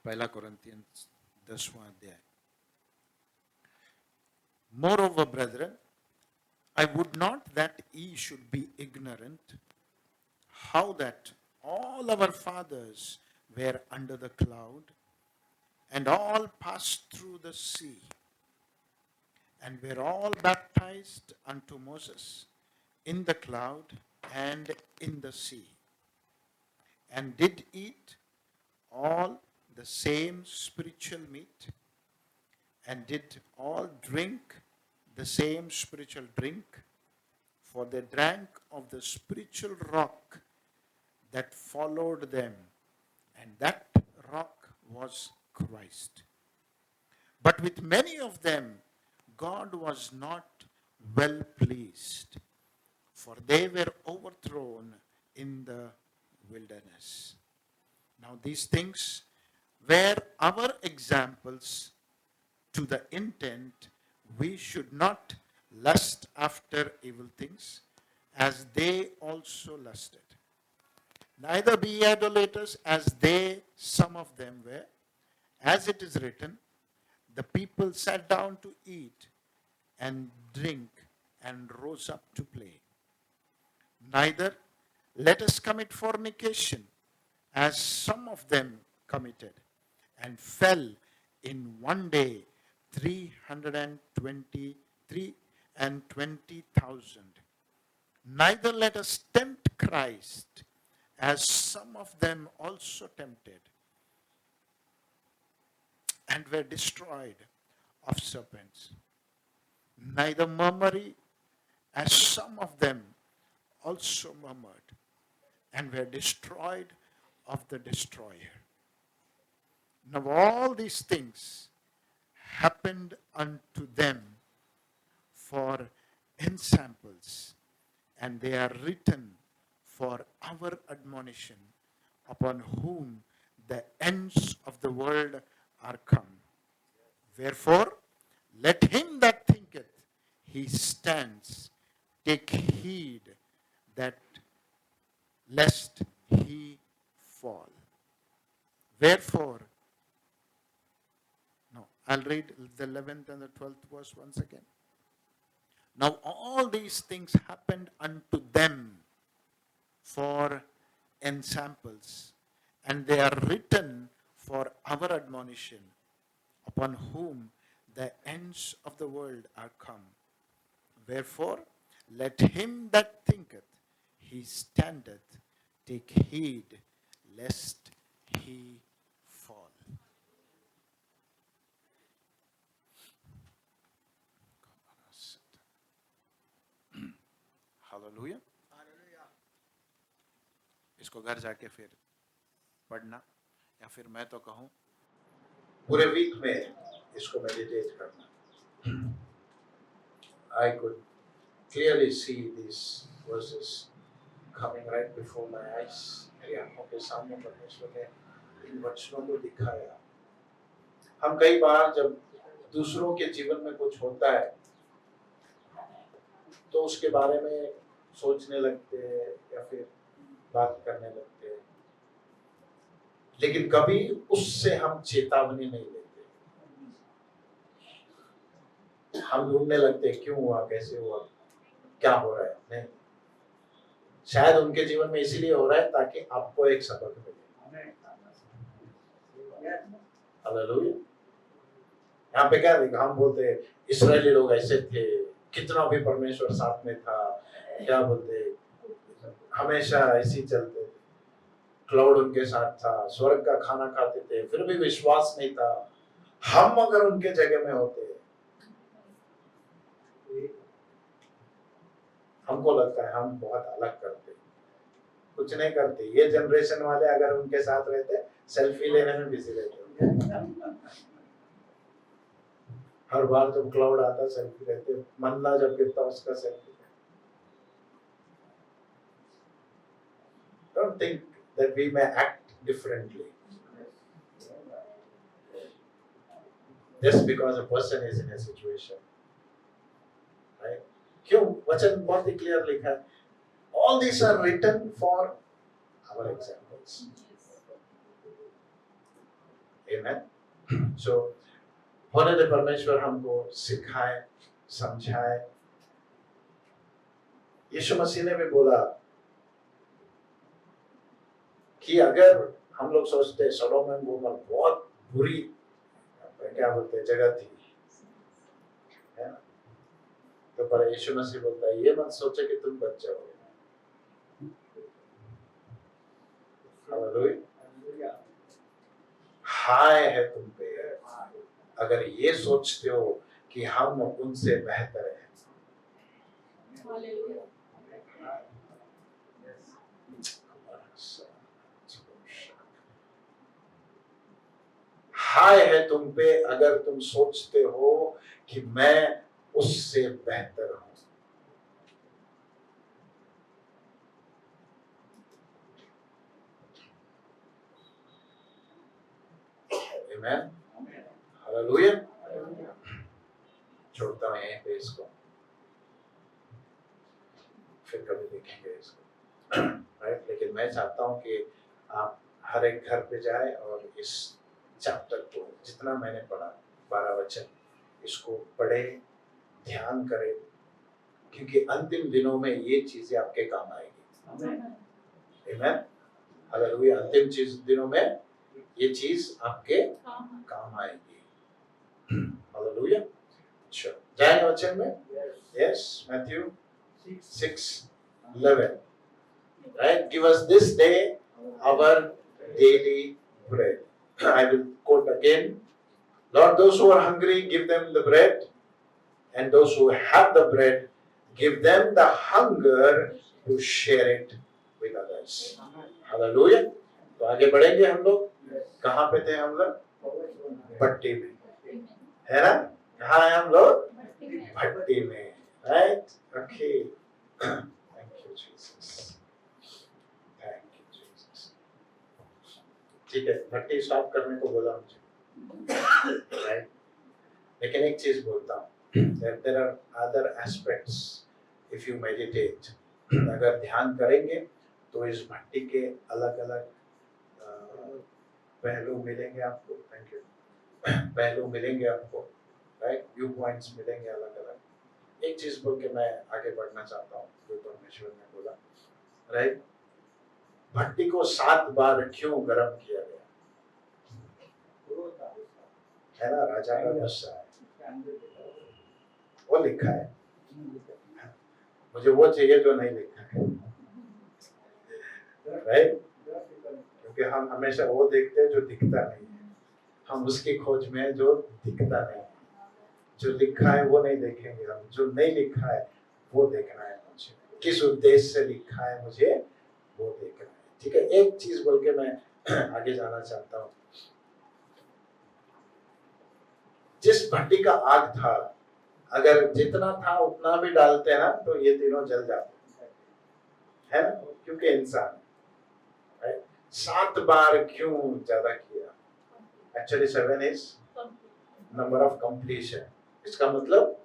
पहला कोरिन्थियंस 10वां अध्याय. Moreover, brethren, I would not that ye should be ignorant how that all our fathers were under the cloud, and all passed through the sea, and were all baptized unto Moses in the cloud and in the sea, and did eat all the same spiritual meat, and did all drink the same spiritual drink, for they drank of the spiritual rock that followed them, and that rock was Christ. But with many of them God was not well pleased, for they were overthrown in the wilderness. Now these things were our examples, to the intent we should not lust after evil things, as they also lusted. Neither be idolaters, as they, some of them, were. As it is written, the people sat down to eat and drink and rose up to play. Neither let us commit fornication, as some of them committed, and fell in one day 323 and 20,000. Neither let us tempt Christ, as some of them also tempted, and were destroyed of serpents. Neither murmur, as some of them also murmured, and were destroyed of the destroyer. Now all these things happened unto them for ensamples, and they are written for our admonition, upon whom the ends of the world are come. Wherefore, let him that thinketh he stands take heed that lest he fall. Wherefore, no, I'll read the 11th and the 12th verse once again. Now all these things happened unto them for ensamples, and they are written for our admonition, upon whom the ends of the world are come. Wherefore, let him that thinketh he standeth take heed lest he fall. Hallelujah. इसको घर जाके फिर पढ़ना, या फिर मैं तो कहूँ पूरे वीक में इसको मेडिटेट करना. I could clearly see these verses coming right before my eyes. मेरी आंखों के सामने परमेश्वर ने इन वचनों को दिखाया. हम कई बार जब दूसरों के जीवन में कुछ होता है तो उसके बारे में सोचने लगते हैं या फिर बात करने लगते हैं, लेकिन कभी उससे हम चेतावनी नहीं लेते. हम ढूंढने लगते हैं क्यों हुआ, कैसे हुआ, क्या हो रहा है. नहीं, शायद उनके जीवन में इसीलिए हो रहा है ताकि आपको एक सबक मिले. हालेलुया. यहाँ पे क्या देखा, हम बोलते हैं इस्राएली लोग ऐसे थे, कितना भी परमेश्वर साथ में था, क्या बोलते हमेशा ऐसे ही चलते थे, क्लाउड उनके साथ था, स्वर्ग का खाना खाते थे, फिर भी विश्वास नहीं था. हम अगर उनके जगह में होते, हमको लगता है हम बहुत अलग करते, कुछ नहीं करते. ये जनरेशन वाले अगर उनके साथ रहते सेल्फी लेने में बिजी रहते. हर बार जब क्लाउड आता सेल्फी रहते, मन्ना जब गिरता उसका selfie. Don't think that we may act differently just because a person is in a situation, right? क्यों? वचन बहुत ही क्लियर लिखा है. All these are written for our examples. Amen. So होने दे परमेश्वर हमको सिखाए, समझाए। यीशु मसीह ने भी बोला कि अगर हम लोग सोचते सडोम एंड गोमोरा बहुत बुरी क्या बोलते हैं जगह थी, है ना? तो पर यीशु मसीह बोलता है ये मत सोचे कि तुम बच जाओगे। हालेलुया। हाय है तुम पे अगर ये सोचते हो कि हम उनसे बेहतर हैं। हाय है तुम पे अगर तुम सोचते हो कि मैं उससे बेहतर हूं। आमेन, हालेलुया। छोड़ता हूं यहीं पे इसको, फिर कभी देखेंगे इसको, राइट? लेकिन मैं चाहता हूं कि आप हर एक घर पे जाए और इस चैप्टर को जितना मैंने पढ़ा 12 वचन इसको पढ़े, ध्यान करें, क्योंकि अंतिम दिनों में ये चीजें आपके काम आएगी। आमेन, हालेलुया। अंतिम दिनों में ये चीज आपके काम आएगी। हालेलुया। अच्छा, जाएंगे वचन में? Yes, Matthew 6:11, right? Give us this day our daily bread. I will quote again. Lord, those who are hungry, give them the bread, and those who have the bread, give them the hunger to share it with others. Hallelujah. तो आगे बढ़ेंगे हम लोग। कहाँ पे थे हम लोग? भट्टी में, है ना? कहाँ है हम लोग? भट्टी में, right? Okay. Thank you, Jesus. Thank you, Jesus. ठीक है, भट्टी स्टॉप करने को बोला मुझे, right? लेकिन एक चीज बोलता हूँ, there are other aspects if you meditate. अगर ध्यान करेंगे तो इस भट्टी के अलग अलग पहलू मिलेंगे आपको। Thank you. पहलू मिलेंगे आपको, राइट? व्यू पॉइंट्स मिलेंगे अलग अलग। एक चीज बोल के मैं आगे बढ़ना चाहता हूँ जो परमेश्वर ने बोला, राइट? भट्टी को 7 बार क्यों गर्म किया गया? है ना, राजा का गुस्सा है, वो लिखा है। मुझे वो चाहिए जो नहीं लिखा है, राइट? क्योंकि हम हमेशा वो देखते हैं जो दिखता नहीं है, हम उसकी खोज में है जो दिखता नहीं है। जो लिखा है वो नहीं देखेंगे हम, जो नहीं लिखा है वो देखना है मुझे। किस उद्देश्य से लिखा है मुझे वो देखना है, ठीक है? एक चीज बोल के मैं आगे जाना चाहता हूँ। जिस भट्टी का आग था, अगर जितना था उतना भी डालते हैं ना तो ये तीनों जल जाते है ना, क्योंकि इंसान, राइट? 7 बार क्यों ज्यादा किया? Actually 7 is number of completion. इसका मतलब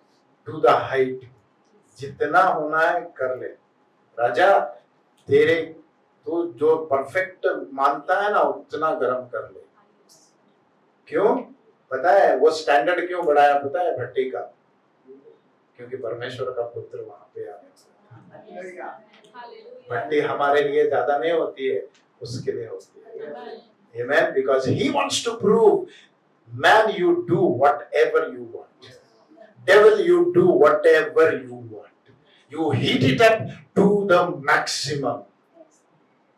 टू द हाइट, जितना होना है कर ले राजा। तेरे तू जो परफेक्ट मानता है ना उतना गर्म कर ले। क्यों? पता है वो स्टैंडर्ड क्यों बढ़ाया? पता है भट्टी का? क्योंकि परमेश्वर का पुत्र वहां पे आने। भट्टी हमारे लिए ज्यादा नहीं होती है, उसके लिए होती है। Amen. Because he wants to prove, man, you do whatever you want. Devil, you do whatever you want. You heat it up to the maximum.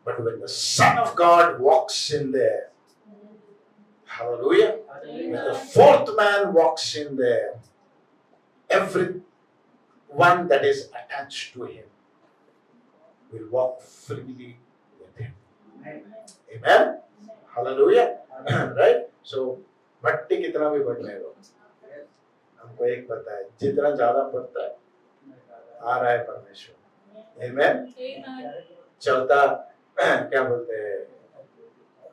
But when the Son of God walks in there, hallelujah, when the fourth man walks in there, everyone that is attached to him will walk freely with him. Amen. Hallelujah. Right? So, भट्टी कितना भी बढ़ने दो, हमको एक पता है, जितना ज्यादा पड़ता है आ रहा है परमेश्वर। Amen. चौथा क्या बोलते हैं,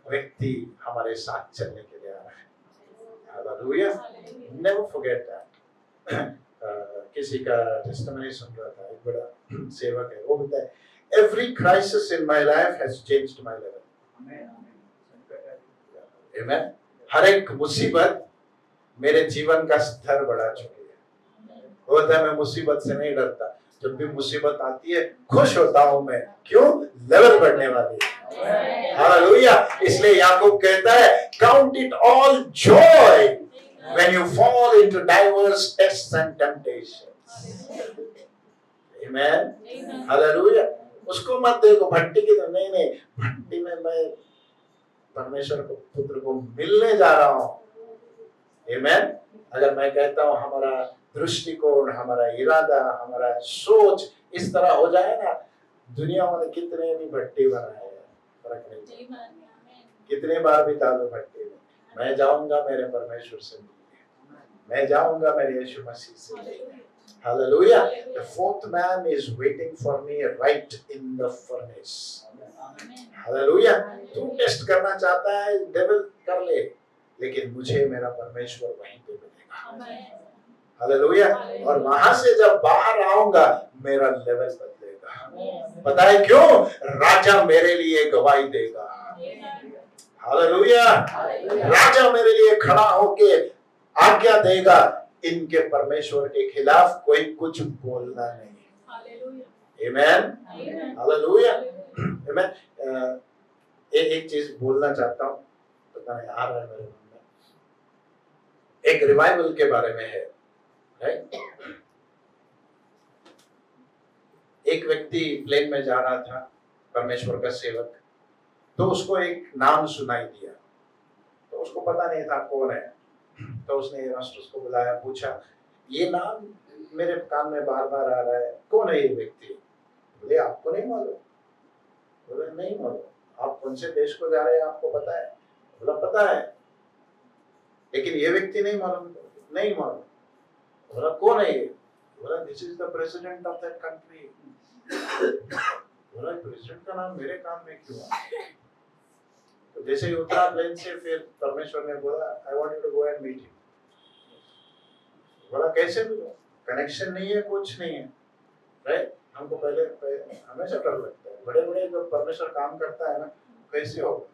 व्यक्ति हमारे साथ चलने के लिए आ रहा है। Hallelujah. Never forget that. किसी का टेस्टिमनी सुन रहा था, एक बड़ा सेवक है, वो बोलता है, every crisis in my life has changed my level. Amen. हर एक मुसीबत मेरे जीवन का स्तर बढ़ा चुकी है। होता है मैं मुसीबत से नहीं डरता, जब भी मुसीबत आती है खुश होता हूं मैं, क्यों? लेवल बढ़ने वाली है। हालेलुया। इसलिए याकूब कहता है count it all Joy when you fall into diverse tests and temptations. Amen. Hallelujah. उसको मत देखो भट्टी की, तो नहीं नहीं, भट्टी में मैं परमेश्वर को पुत्र को मिलने जा रहा हूं। आमेन। अगर मैं कहता हूं हमारा दृष्टिकोण, हमारा इरादा, हमारा सोच इस तरह हो जाए ना, दुनिया वाले कितने भी भट्टी बनाए फर्क नहीं पड़ता, कितने बार भी डालो भट्टी में, मैं जाऊंगा मेरे परमेश्वर से मिलने, मैं जाऊंगा मेरे यीशु मसीह से मिलने। Hallelujah. The fourth man is waiting for me right in the furnace. Hallelujah. तू टेस्ट करना चाहता है, डेविल कर ले, लेकिन मुझे मेरा परमेश्वर वहीं पे मिलेगा। हालेलुया। और वहां से जब बाहर आऊंगा मेरा लेवल बदलेगा। पता है क्यों? राजा मेरे लिए गवाही देगा। हालेलुया। राजा मेरे लिए खड़ा होके आज्ञा देगा, इनके परमेश्वर के खिलाफ कोई कुछ बोलना नहीं। आमेन। हालेलुया। आमेन। एक चीज बोलना चाहता हूँ, पता नहीं आ रहा है मेरे मन में, एक रिवाइवल के बारे में है। एक व्यक्ति प्लेन में जा रहा था, परमेश्वर का सेवक, तो उसको एक नाम सुनाई दिया, तो उसको पता नहीं था कौन है, तो उसने एरास्टस को बुलाया, पूछा ये नाम मेरे कान में बार बार आ रहा है, कौन है ये व्यक्ति? बोले आपको नहीं मालूम? बोले नहीं मालूम। आप कौन से देश को जा रहे हैं आपको पता है? बोला पता है, लेकिन ये व्यक्ति नहीं मालूम। नहीं मालूम। बोला कौन है ये? बोला this is the president of that country. बोला प्रेसिडेंट का नाम मेरे कान में क्यों आ? तो जैसे ही उतरा प्लेन से, फिर परमेश्वर ने बोला I want you to go and meet him. बोला कैसे मिलो? कनेक्शन नहीं है, कुछ नहीं है, राइट? हमको पहले हमेशा डर लगता है, बड़े बड़े जब परमेश्वर काम करता है ना, कैसे होगा,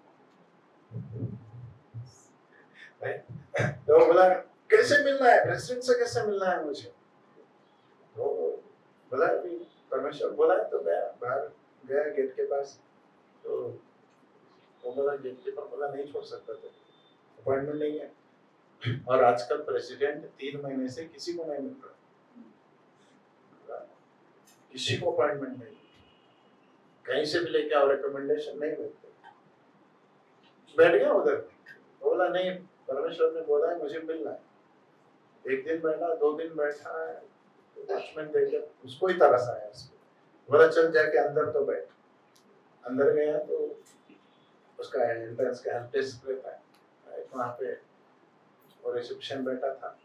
तो बोला कैसे मिलना है, प्रेसिडेंट से कैसे मिलना है मुझे? तो बोला परमेश्वर बोला है, तो गया बाहर, गया गेट के पास, तो वो बोला गेट के पास, बोला नहीं छोड़ सकता था, अपॉइंटमेंट नहीं है, और आजकल प्रेसिडेंट 3 महीने से किसी को नहीं मिल रहा, किसी को अपॉइंटमेंट नहीं, कहीं से भी लेके आओ रिकमेंडेशन नहीं मिलते। बैठ गया उधर, बोला नहीं परमेश्वर ने बोला है मुझे मिलना है। 1 दिन बैठा, 2 दिन बैठा, वॉचमैन देखे उसको ही तरस आया उसको, बोला चल जाके अंदर तो बैठ। अंदर गया तो उसका एंट्रेंस का डेस्क रहता है वहाँ पे, और रिसेप्शन बैठा था,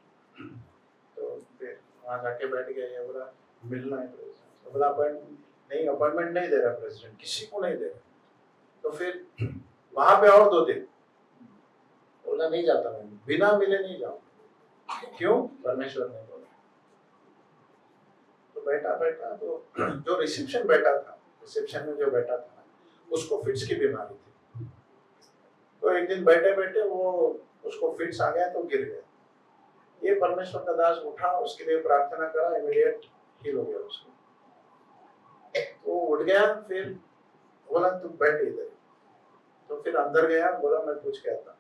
तो फिर वहाँ जाके बैठ गया, ये बोला मिलना है प्रेसिडेंट। तो बोला अपॉइंटमेंट नहीं दे रहा प्रेसिडेंट, किसी को नहीं दे रहा। तो फिर वहाँ पे और 2 दिन, बोला नहीं जाता मैं, बिना मिले नहीं जाऊँ। क्यों? परमेश्वर ने बोला। तो बैठा तो जो रिसेप्शन बैठा था, रिसेप्शन में जो बैठा था उसको फिट्स की बीमारी थी, तो एक दिन बैठे बैठे वो उसको फिट्स आ गया तो गिर गया। ये परमेश्वर का दास उठा, उसके लिए प्रार्थना करा, इमीडिएट हील हो गया उसको। तो उठ गया, फिर बोला तू बैठ इधर। तो फिर अंदर गया, बोला मैं पूछ के आता।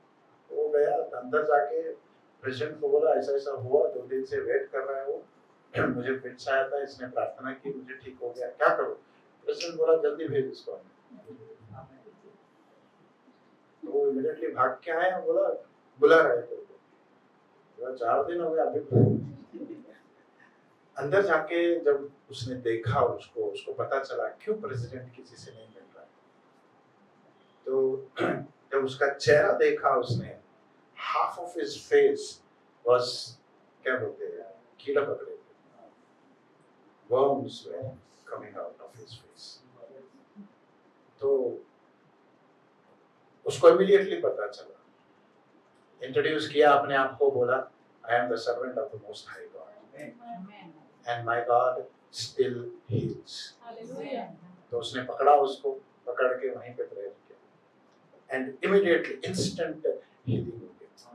वो गया अंदर, जाके प्रेसिडेंट को बोला ऐसा ऐसा हुआ, 2 दिन से वेट कर रहा है वो, मुझे फिट्स आया था, इसने प्रार्थना की, मुझे ठीक हो गया, क्या करूं? प्रेसिडेंट बोला जल्दी भेज इसको। तो वो इमीडिएटली भाग के आया, बोला बुला रहे थे, बोला 4 दिन हो गए अभी। अंदर जाके जब उसने देखा, उसको पता चला क्यों प्रेसिडेंट किसी से नहीं मिल रहा है, तो जब उसका चेहरा देखा उसने, half of his face was, क्या बोलते हैं, कीड़ा पकड़े थे, worms were coming out of his face। तो उसको इमीडिएटली पता चला, इंट्रोड्यूस किया अपने आप को, बोला I am the servant of the Most High God and my God still heals। तो उसने पकड़ा, उसको पकड़ के वहीं पे प्रेयर किया, and immediately instant healing हो गया।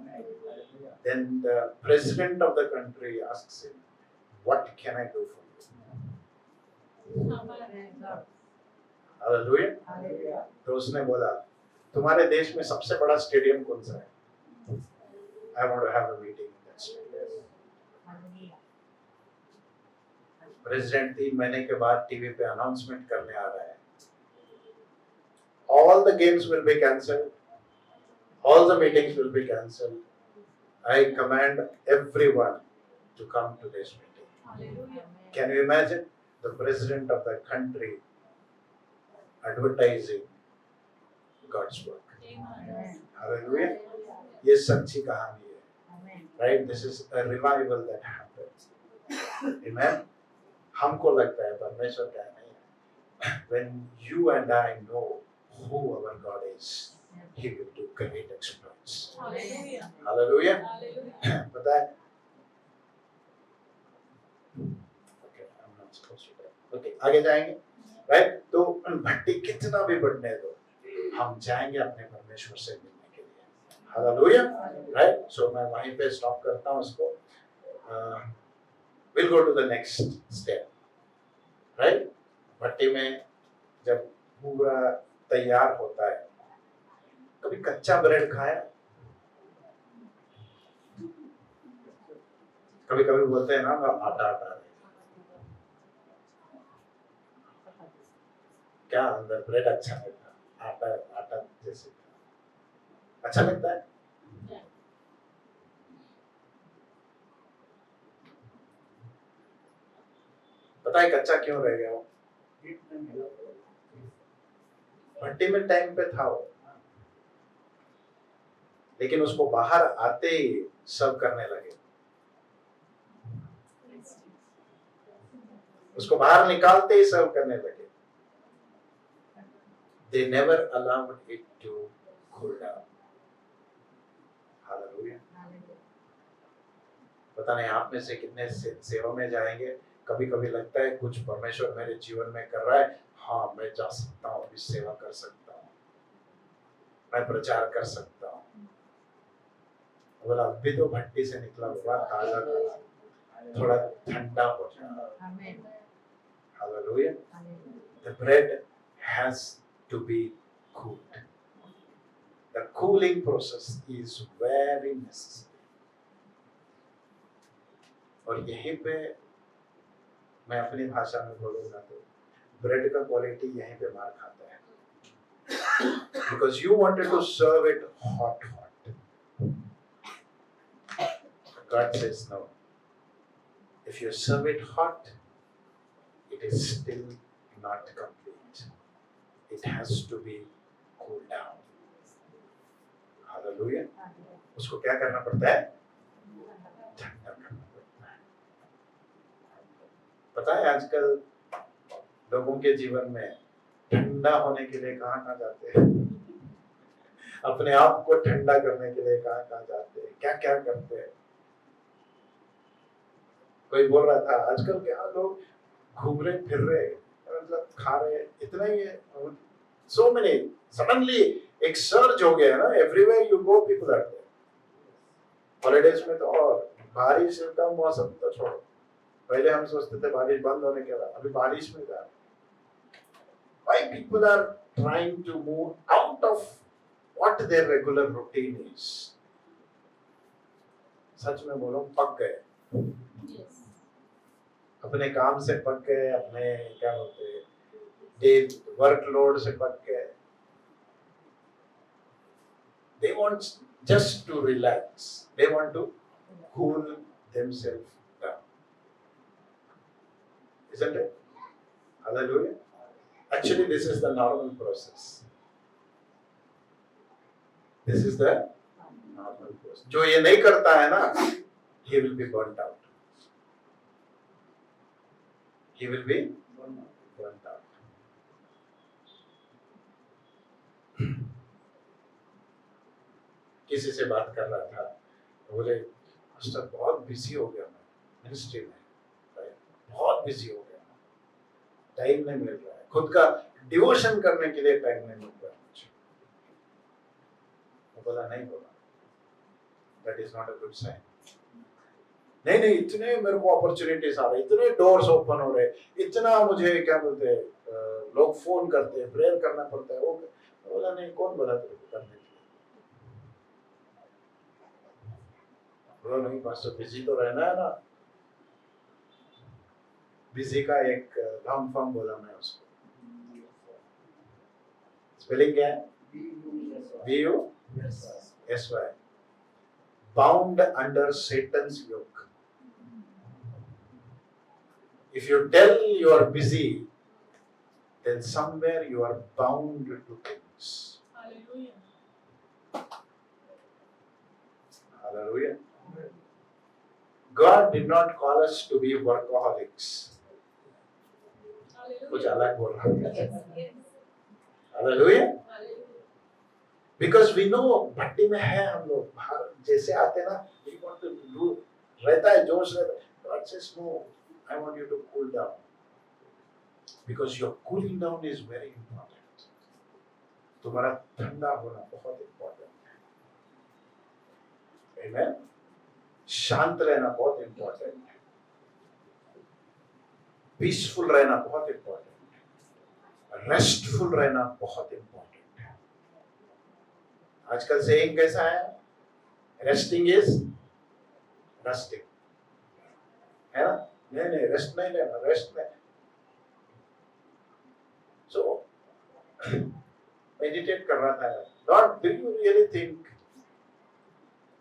Then the president of the country asks him, "What can I do for you?" Hallelujah. तो उसने बोला, तुम्हारे देश में सबसे बड़ा स्टेडियम कौन सा है? I want to have a meeting in that stadium. President 3 महीने के बाद टीवी पे अनाउंसमेंट करने आ रहा है, all the games will be cancelled, all the meetings will be cancelled. I command everyone to come to this meeting. Hallelujah. Can you imagine the president of the country advertising God's work? Amen. Hallelujah. ये सच्ची कहानी है, right? This is a revival that happens. Amen. हमको लगता है परमेश्वर क्या नहीं है. When you and I know who our God is, He will do great exploits. Hallelujah. Hallelujah. Hallelujah. पता है? Okay, I'm not supposed to. Okay, आगे जाएंगे, right? तो भट्टी कितना भी बढ़ने दो, हम जाएंगे अपने परमेश्वर से मिलने के लिए. Hallelujah. Right? So मैं वहीं पे stop करता हूँ इसको. We'll go to the next step. Right? भट्टी में जब पूरा तैयार होता है, कभी कच्चा ब्रेड खाया? कभी कभी बोलते हैं ना आटा आटा है. क्या अंदर ब्रेड अच्छा लगता है? आटा आटा जैसे अच्छा लगता है. पता है कच्चा क्यों रह गया वो? भट्टी में टाइम पे था वो, लेकिन उसको बाहर आते ही सर्व करने लगे. उसको बाहर निकालते ही सर्व करने लगे. They never allowed it to cool down. Hallelujah. पता नहीं आप में से कितने सेवा में जाएंगे. कभी कभी लगता है कुछ परमेश्वर मेरे जीवन में कर रहा है, हाँ मैं जा सकता हूँ, अभी सेवा कर सकता हूँ, मैं प्रचार कर सकता हूँ. बोला अभी तो भट्टी से निकला हुआ ताजा ताजा, थोड़ा ठंडा हो जाए. Hallelujah. The bread has to be cooled. The cooling process is very necessary. और यहीं पे मैं अपनी भाषा में बोलूंगा तो ब्रेड का क्वालिटी यहीं पे मार खाता है. Because you wanted to serve it hot. God says no. If you serve it hot, it is still not complete. It has to be cooled down. Hallelujah. उसको क्या करना पड़ता है? ठंडा करना पड़ता है. पता है आजकल लोगों के जीवन में ठंडा होने के लिए कहाँ जाते हैं? अपने आप को ठंडा करने के लिए कहाँ जाते हैं? क्या करते हैं? कोई बोल रहा था आजकल क्या लोग घूम रहे फिर रहे, मतलब खा रहे, इतना ही है. So many suddenly एक सर्ज हो गया ना. Everywhere you go people are there. Holidays में तो और बारिश का मौसम तो छोड़ो. पहले हम सोचते थे बारिश बंद होने के बाद, अभी बारिश में जा. Why people are trying to move out of what their regular routine is? सच में बोलो पक गए. Yes. अपने काम से पक गए, अपने क्या बोलते हैं डे वर्कलोड से पक गए. They want just to relax. They want to cool themselves down. Isn't it? Hallelujah. Actually, this is the normal process. This is the normal process. जो ये नहीं करता है ना, he will be burnt out. He will be burnt out. किसी से बात कर रहा था, बोले मास्टर बहुत बिजी हो गया मैं मिनिस्ट्री में, बहुत बिजी हो गया, टाइम नहीं मिल रहा है, खुद का डिवोशन करने के लिए टाइम नहीं मिल रहा मुझे. वो बोला नहीं बोला, that is not a good sign. नहीं नहीं, इतने मेरे को अपॉर्चुनिटीज आ रहे, इतने डोर्स ओपन हो रहे, इतना मुझे क्या बोलते हैं, लोग फोन करते हैं, प्रेयर करना पड़ता है, वो बोला नहीं, कौन बोला तेरे को करने के लिए? बोला नहीं पास्टर, बिजी तो रहना है ना। बिजी का एक लॉन्ग फॉर्म बोला मैं उसको, स्पेलिंग क्या है? BUSY, bound under Satan's yoke. If you tell you are busy, then somewhere you are bound to things. Hallelujah. Hallelujah. God did not call us to be workaholics. कुछ Hallelujah. अलग बोल रहा हूँ। Yes, yes. Hallelujah. Hallelujah. Because we know भट्टी में है हम लोग, बाहर जैसे आते हैं ना, we want to do, रहता है जोश रहता है। God says no, I want you to cool down, because your cooling down is very important. तुम्हारा ठंडा होना बहुत important है। Amen. शांत रहना बहुत important है। Peaceful रहना बहुत important है। Restful रहना बहुत important है। आजकल saying कैसा है? Resting is rusting, है ना? नहीं रेस्ट नहीं लेना, रेस्ट नहीं। So meditate कर रहा था, Lord, do you really think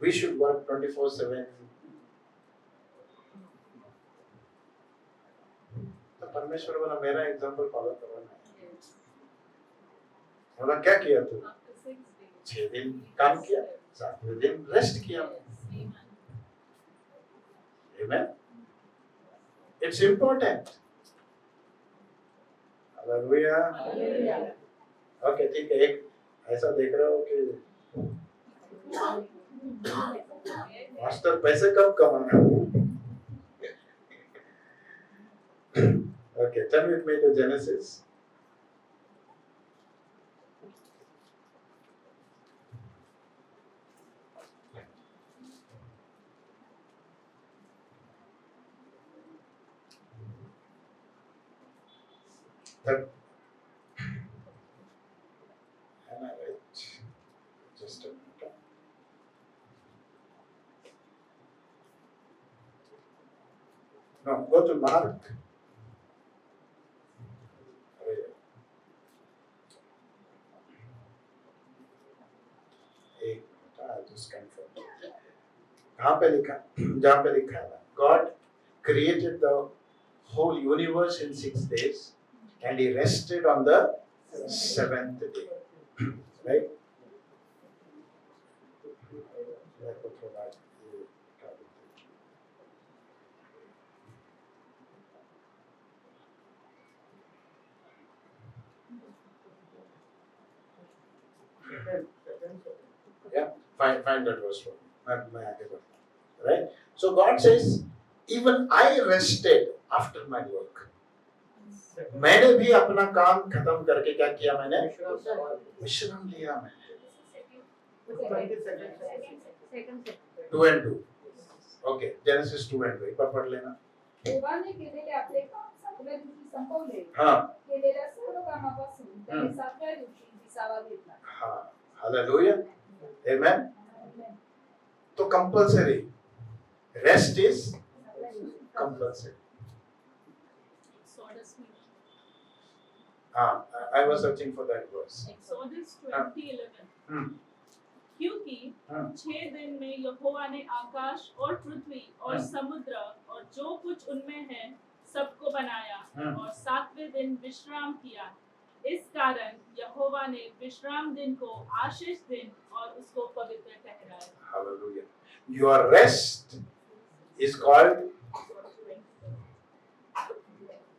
we should work 24/7? तो परमेश्वर बोला मेरा एग्जाम्पल फॉलो करो ना। Yes. बोला क्या किया तू? After 6 days. 6 दिन काम किया, 7वें दिन रेस्ट किया। Yes. Amen. Amen. It's important. Hallelujah. Hallelujah. Okay, ठीक है, एक ऐसा देख रहे हो कि मास्टर पैसे कब कमाना? Okay, turn with me to Genesis. Am I right? Just a minute. No, go to Mark. एक मिनट, just confirm. कहाँ पे लिखा? जहाँ पे लिखा है, God created the whole universe in 6 days, and He rested on the 7th day. Right? मेरे को थोड़ा ये क्या बोलते हैं? Yeah, find that verse for me. मैं आगे बढ़ता हूँ. Right? So God says, even I rested after my work. मैंने भी अपना काम खत्म करके क्या किया? मैंने विश्राम लिया। मैं 2 and 2. Okay, Genesis 2 and 2. एक बार पढ़ लेना. देवाने केलेले आपले काम 7व्या दिवशी संपवले. हाँ केलेल्या सर्व कामापासून त्याने 7व्या दिवशी विसावा घेतला. हाँ, Hallelujah. Amen. तो compulsory. Rest is compulsory. Exodus में. I was searching for that verse. Exodus 20:11. क्योंकि 6 दिन में यहोवा ने आकाश और पृथ्वी और समुद्र और जो कुछ उनमें है सबको बनाया और 7वें दिन विश्राम किया। इस कारण यहोवा ने विश्राम दिन को आशीष दिन और उसको पवित्र ठहराया। Hallelujah. Your rest is called,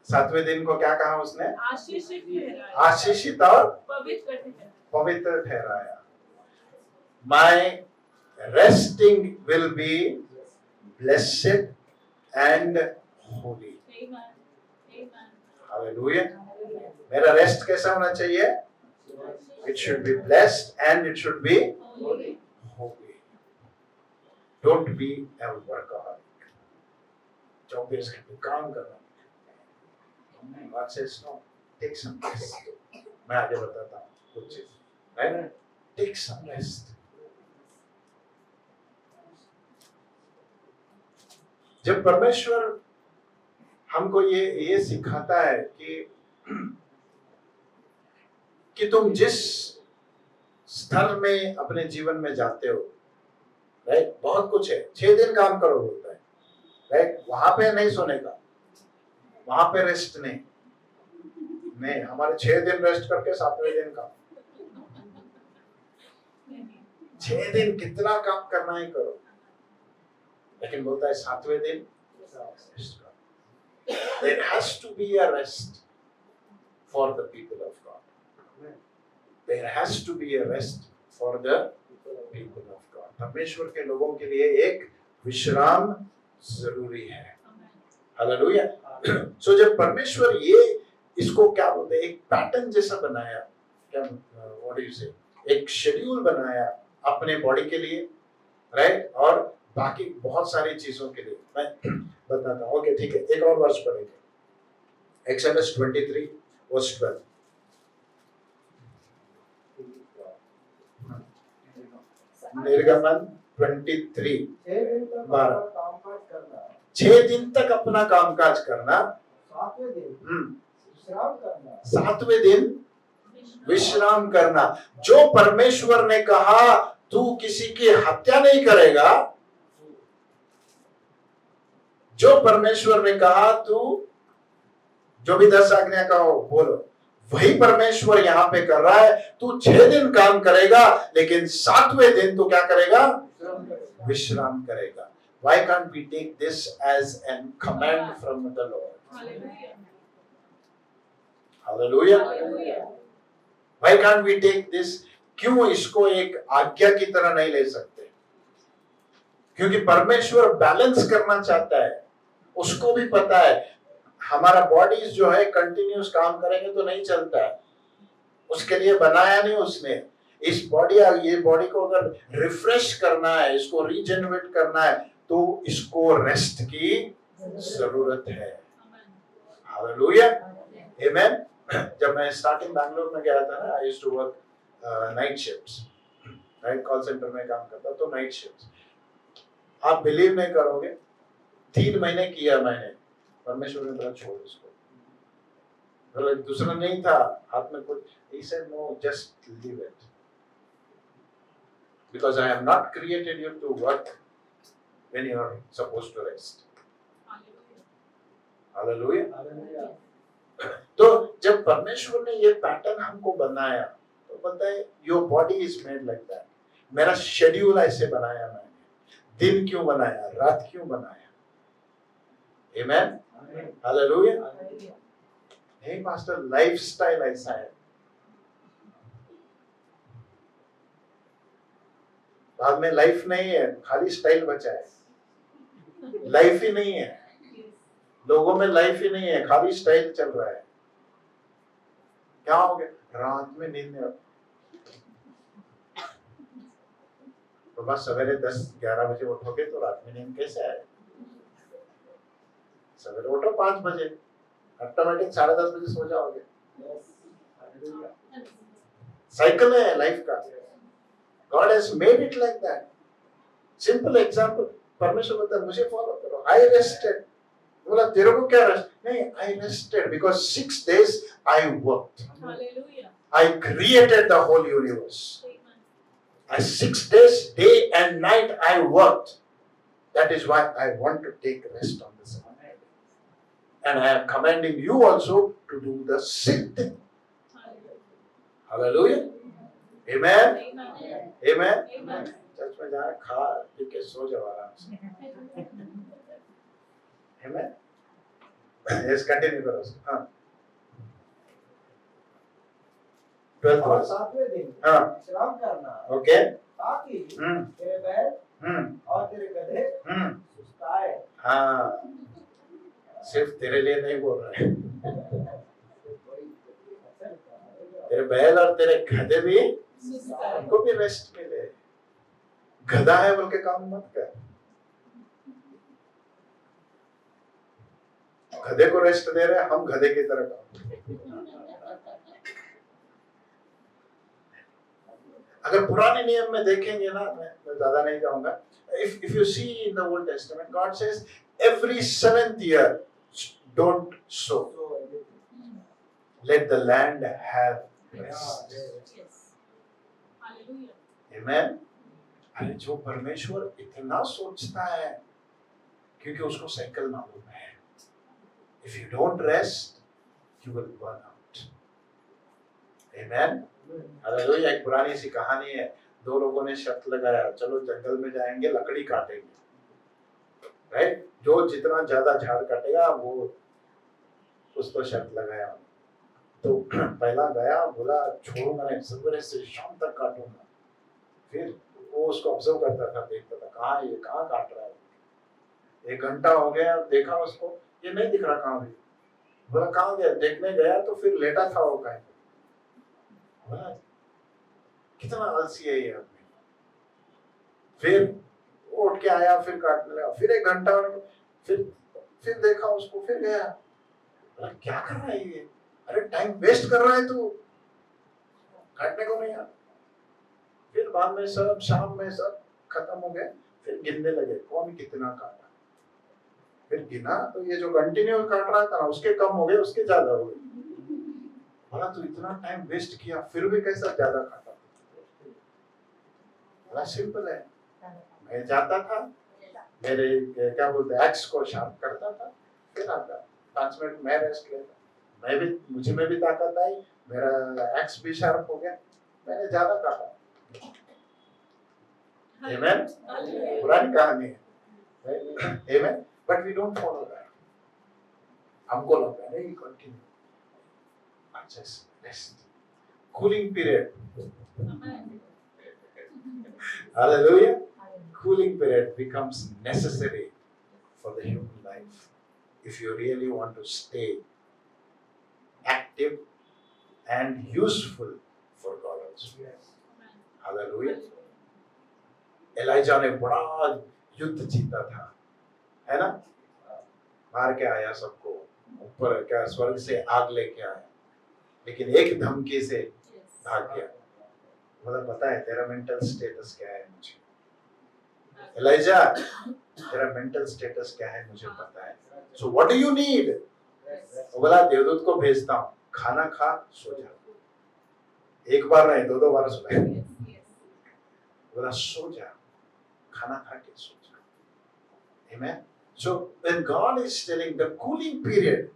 7वें दिन को क्या कहा उसने? आशीषित ठहराया, आशीषित और पवित्र ठहराया। पवित्र ठहराया. My resting will be blessed and holy. Amen. Amen. Hallelujah. मेरा रेस्ट कैसा होना चाहिए? It should be blessed and it should be Holy. holy. Don't be A workaholic. 24 घंटे काम करना. God says no. Take some rest. मैं आगे बताता हूँ कुछ चीज. Right? Take some rest. जब परमेश्वर हमको ये सिखाता है कि तुम जिस स्तर में अपने जीवन में जाते हो, राइट, बहुत कुछ है. 6 दिन काम करो बोलता है, राइट. वहां पे नहीं सोने का, वहां पे रेस्ट नहीं. हमारे 6 दिन रेस्ट करके 7वें दिन काम. 6 दिन कितना काम करना है करो, लेकिन बोलता है 7वें दिन रेस्ट करो. There has to be a rest for the people of God. There has to be a rest for the people of God. परमेश्वर के लोगों के लिए एक विश्राम जरूरी है. हालेलुया. सो जब परमेश्वर इसको क्या बोलते हैं, एक पैटर्न जैसा बनाया, क्या व्हाट डू यू से, एक शेड्यूल बनाया अपने बॉडी के लिए, राइट, और बाकी बहुत सारी चीजों के लिए. मैं बताता हूँ. ओके, ठीक है, एक और वर्ष पढ़ेंगे. Exodus 23 verse 12. निर्गमन 23 12. 6 दिन तक अपना कामकाज करना, 7वें दिन विश्राम करना. जो परमेश्वर ने कहा तू किसी की हत्या नहीं करेगा, जो परमेश्वर ने कहा तू जो भी 10 आज्ञा का हो बोलो, वही परमेश्वर यहाँ पे कर रहा है. तू 6 दिन काम करेगा, लेकिन 7वें दिन तू क्या करेगा, विश्राम करेगा. Why can't we take this as a command from the Lord? Hallelujah. Why can't we take this? क्यों इसको एक आज्ञा की तरह नहीं ले सकते? क्योंकि परमेश्वर बैलेंस करना चाहता है. उसको भी पता है हमारा बॉडीज जो है कंटिन्यूस काम करेंगे तो नहीं चलता है. उसके लिए बनाया नहीं उसने. ये बॉडी को अगर रिफ्रेश करना है, इसको रीजेनरेट करना है, तो इसको रेस्ट की जरूरत है. हालेलुया. आमेन. जब मैं स्टार्टिंग बैंगलोर में गया था ना, I used to work night shifts, right, call centre में काम करता तो नाइट शिफ्ट्स. आप बिलीव नहीं करोगे, 3 महीने किया मैंने. परमेश्वर ने बोला छोड़ इसको. दूसरा नहीं था हाथ में कुछ. He said no, just leave it, because I have not created you to work when you are supposed to rest. Hallelujah. तो जब परमेश्वर ने ये पैटर्न हमको बनाया तो पता है your body is made like that. मेरा शेड्यूल ऐसे बनाया मैंने. दिन क्यों बनाया, रात क्यों बनाया. आमेन. हालेलुया. नहीं मास्टर, लाइफस्टाइल ऐसा है. बाद में लाइफ नहीं है, खाली स्टाइल बचा है. लाइफ ही नहीं है. लोगों में लाइफ ही नहीं है, खाली स्टाइल चल रहा है. क्या हो गया, रात में नींद नहीं आती. तो बस सवेरे 10-11 बजे उठोगे तो रात में नींद कैसे आए. सवेरे उठो 5 बजे, ऑटोमेटिक 10:30 बजे सो जाओगे. साइकिल है लाइफ का. God has made it like that. Simple example. परमेश्वर बोलता है मुझे फॉलो करो. I rested. बोला तेरे को क्या रेस्ट नहीं. I rested because 6 days I worked. Hallelujah. I created the whole universe. I 6 days, day and night I worked. That is why I want to take rest on the Sabbath. And I am commanding you also to do the same thing. Hallelujah. Amen. Amen. Church में जाए, खा P के सो जाओ आराम से. Amen. Yes, continue करो. हाँ. 12th verse. 7वें दिन हाँ. विश्राम करना, Okay. ताकि तेरे बैल और तेरे गधे हम्म. सुस्ताए. हाँ. सिर्फ तेरे लिए नहीं बोल रहा है. तेरे बैल और तेरे गधे भी, उनको भी रेस्ट मिले. गधा है बोल के काम मत कर. गधे को रेस्ट दे रहे हैं, हम गधे की तरह काम करते हैं। अगर पुराने नियम में देखेंगे ना, मैं ज्यादा नहीं जाऊंगा, if you see in the Old Testament, God says every 7th year don't sow, let the land have rest. Yes. Hallelujah. Amen. अरे जो परमेश्वर इतना सोचता है, क्योंकि उसको साइकिल मालूम है, if you don't rest you will burn out. Amen. Hallelujah. एक पुरानी सी कहानी है, दो लोगों ने शर्त लगाया, चलो जंगल में जाएंगे, लकड़ी काटेंगे, राइट? जो जितना ज्यादा झाड़ काटेगा वो, कुछ तो शर्त लगाया। तो पहला गया, बोला छोड़ूंगा नहीं, सुबह से शाम तक काटूंगा। फिर वो उसको ऑब्जर्व करता था, देखता था कहाँ ये कहाँ काट रहा है। 1 घंटा हो गया, देखा उसको, ये नहीं दिख रहा कहाँ भी। बोला कहाँ गया, देखने गया तो फिर लेटा था वो कहीं। बोला कितना आलसी है ये आदमी। फिर उठ के आया, फिर काटने लगा, फिर 1 घंटा, फिर देखा उसको, फिर गया। बोला क्या कर रहा है ये, अरे टाइम वेस्ट कर रहा है तू, काटने को नहीं आ। फिर बाद में सब, शाम में सब खत्म हो गए, फिर गिनने लगे कौन कितना काटा। फिर गिना तो ये जो कंटिन्यू काट रहा था ना, उसके कम हो गए, उसके ज्यादा हो गए। बोला तू इतना टाइम वेस्ट किया, फिर भी कैसा ज्यादा काटा। बड़ा सिंपल है, मैं जाता था, मेरे क्या बोलते हैं एक्स को शार्प करता था, फिर आता 5 मिनट मैं रेस्ट लेता, मैं भी, मुझे में भी ताकत आई, मेरा एक्स भी शार्प हो गया, मैंने ज्यादा काटा। Amen. पुरानी कहानी है, Amen. But we don't follow that. हमको लगता है नहीं, continue. Just rest. Cooling period. Hallelujah. Cooling period becomes necessary for the human life if you really want to stay active and useful for God also. Hallelujah. Elijah ने बड़ा युद्ध जीता था, है ना? मार के आया सबको, ऊपर क्या स्वर्ग से आग लेके आया, लेकिन एक धमकी से भाग गया। बोला पता है तेरा मेंटल स्टेटस क्या है मुझे, एलाइजा तेरा मेंटल स्टेटस क्या है मुझे पता है, so what do you need? बोला देवदूत को भेजता हूँ, खाना खा सो जा। एक बार नहीं, 2 बार सुनाया। बोला सो जा, खाना खा के सो जा। Amen. So when God is telling the cooling period,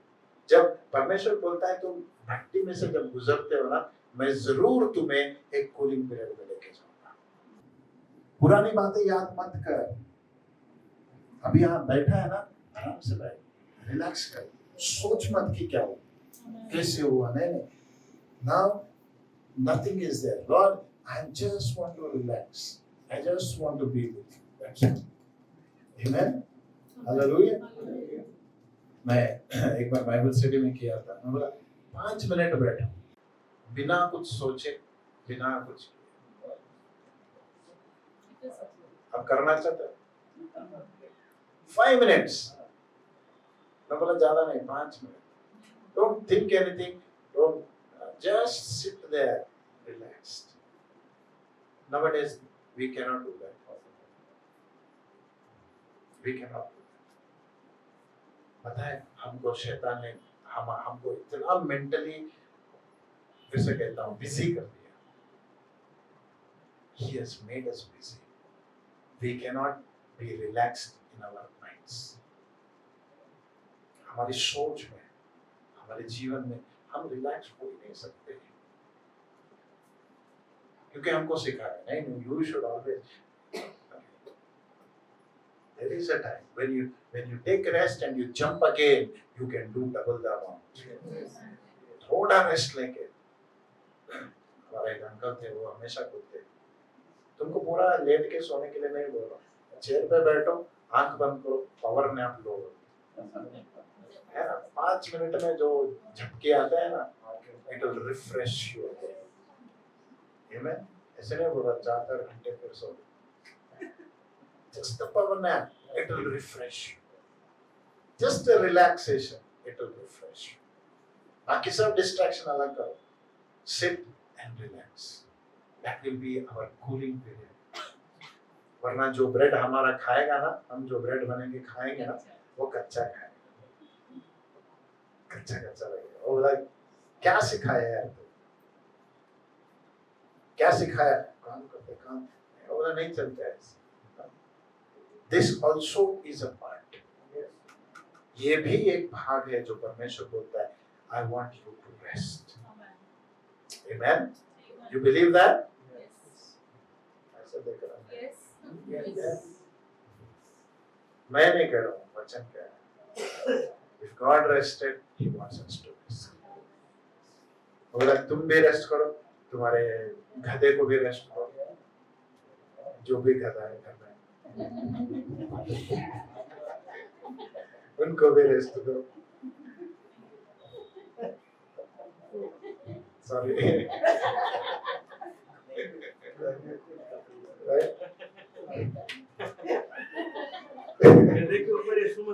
जब परमेश्वर बोलता है तुम भक्ति में से जब गुजरते हो ना, मैं जरूर तुम्हें एक कूलिंग पीरियड में लेके जाऊंगा। पुरानी बातें याद मत कर, अभी यहाँ बैठा है ना, आराम से बैठ, रिलैक्स कर, सोच मत कि क्या हुआ, कैसे हुआ, नहीं। Now nothing is there. Lord, I just want to relax. I just want to be with you. That's it. Amen. Hallelujah. मैं एक बार बाइबल स्टडी में किया था, मैं बोला 5 मिनट बैठो, बिना कुछ सोचे, बिना कुछ किए। अब करना चाहते हो 5 मिनट्स, मैं बोला ज्यादा नहीं, 5 minute. Don't think anything, don't, just sit there relaxed. Nowadays we cannot do that. We cannot do that. पता है हमको शैतान ने हमको इतना मेंटली, फिर से कहता हूँ, बिजी कर दिया। He has made us busy. We cannot be relaxed in our minds. हमारी सोच में, हमारे जीवन में हम रिलैक्स हो ही नहीं सकते, क्योंकि हमको सिखाया नहीं, you should always. There is a time when you take rest and you jump again, you can do double the amount. थोड़ा रेस्ट लेके, हमारे एक अंकल थे, वो हमेशा बोलते, तुमको पूरा लेट के सोने के लिए नहीं बोल रहा, चेयर पे बैठो, आंख बंद करो, पावर नैप लो, है ना? 5 मिनट में जो झपके आते हैं ना, it will refresh you. Amen. ऐसे नहीं बोल रहा 4 घंटे फिर सो, just the power nap, it will refresh you. Just a relaxation, it will refresh. बाकी सब डिस्ट्रैक्शन अलग करो, sit and relax, that will be our cooling period. वरना जो ब्रेड हमारा खाएगा ना, हम जो ब्रेड बनेंगे खाएंगे ना, वो कच्चा खाएगा, कच्चा कच्चा लगेगा। वो बोला क्या सिखाया यार तू, क्या सिखाया, काम करते काम, वो बोला नहीं चलता है। This also is a part, ये भी एक भाग है जो परमेश्वर बोलता है I want you to rest. Amen, you believe that? ऐसा देख रहा हूं, Yes. मैं नहीं कह रहा हूँ, वचन कह रहा है। If God rested, He wants us to rest. बोला तुम भी रेस्ट करो, तुम्हारे गधे को भी रेस्ट करो, जो भी गधा है घर में उनको भी रेस्ट दो। सॉरी,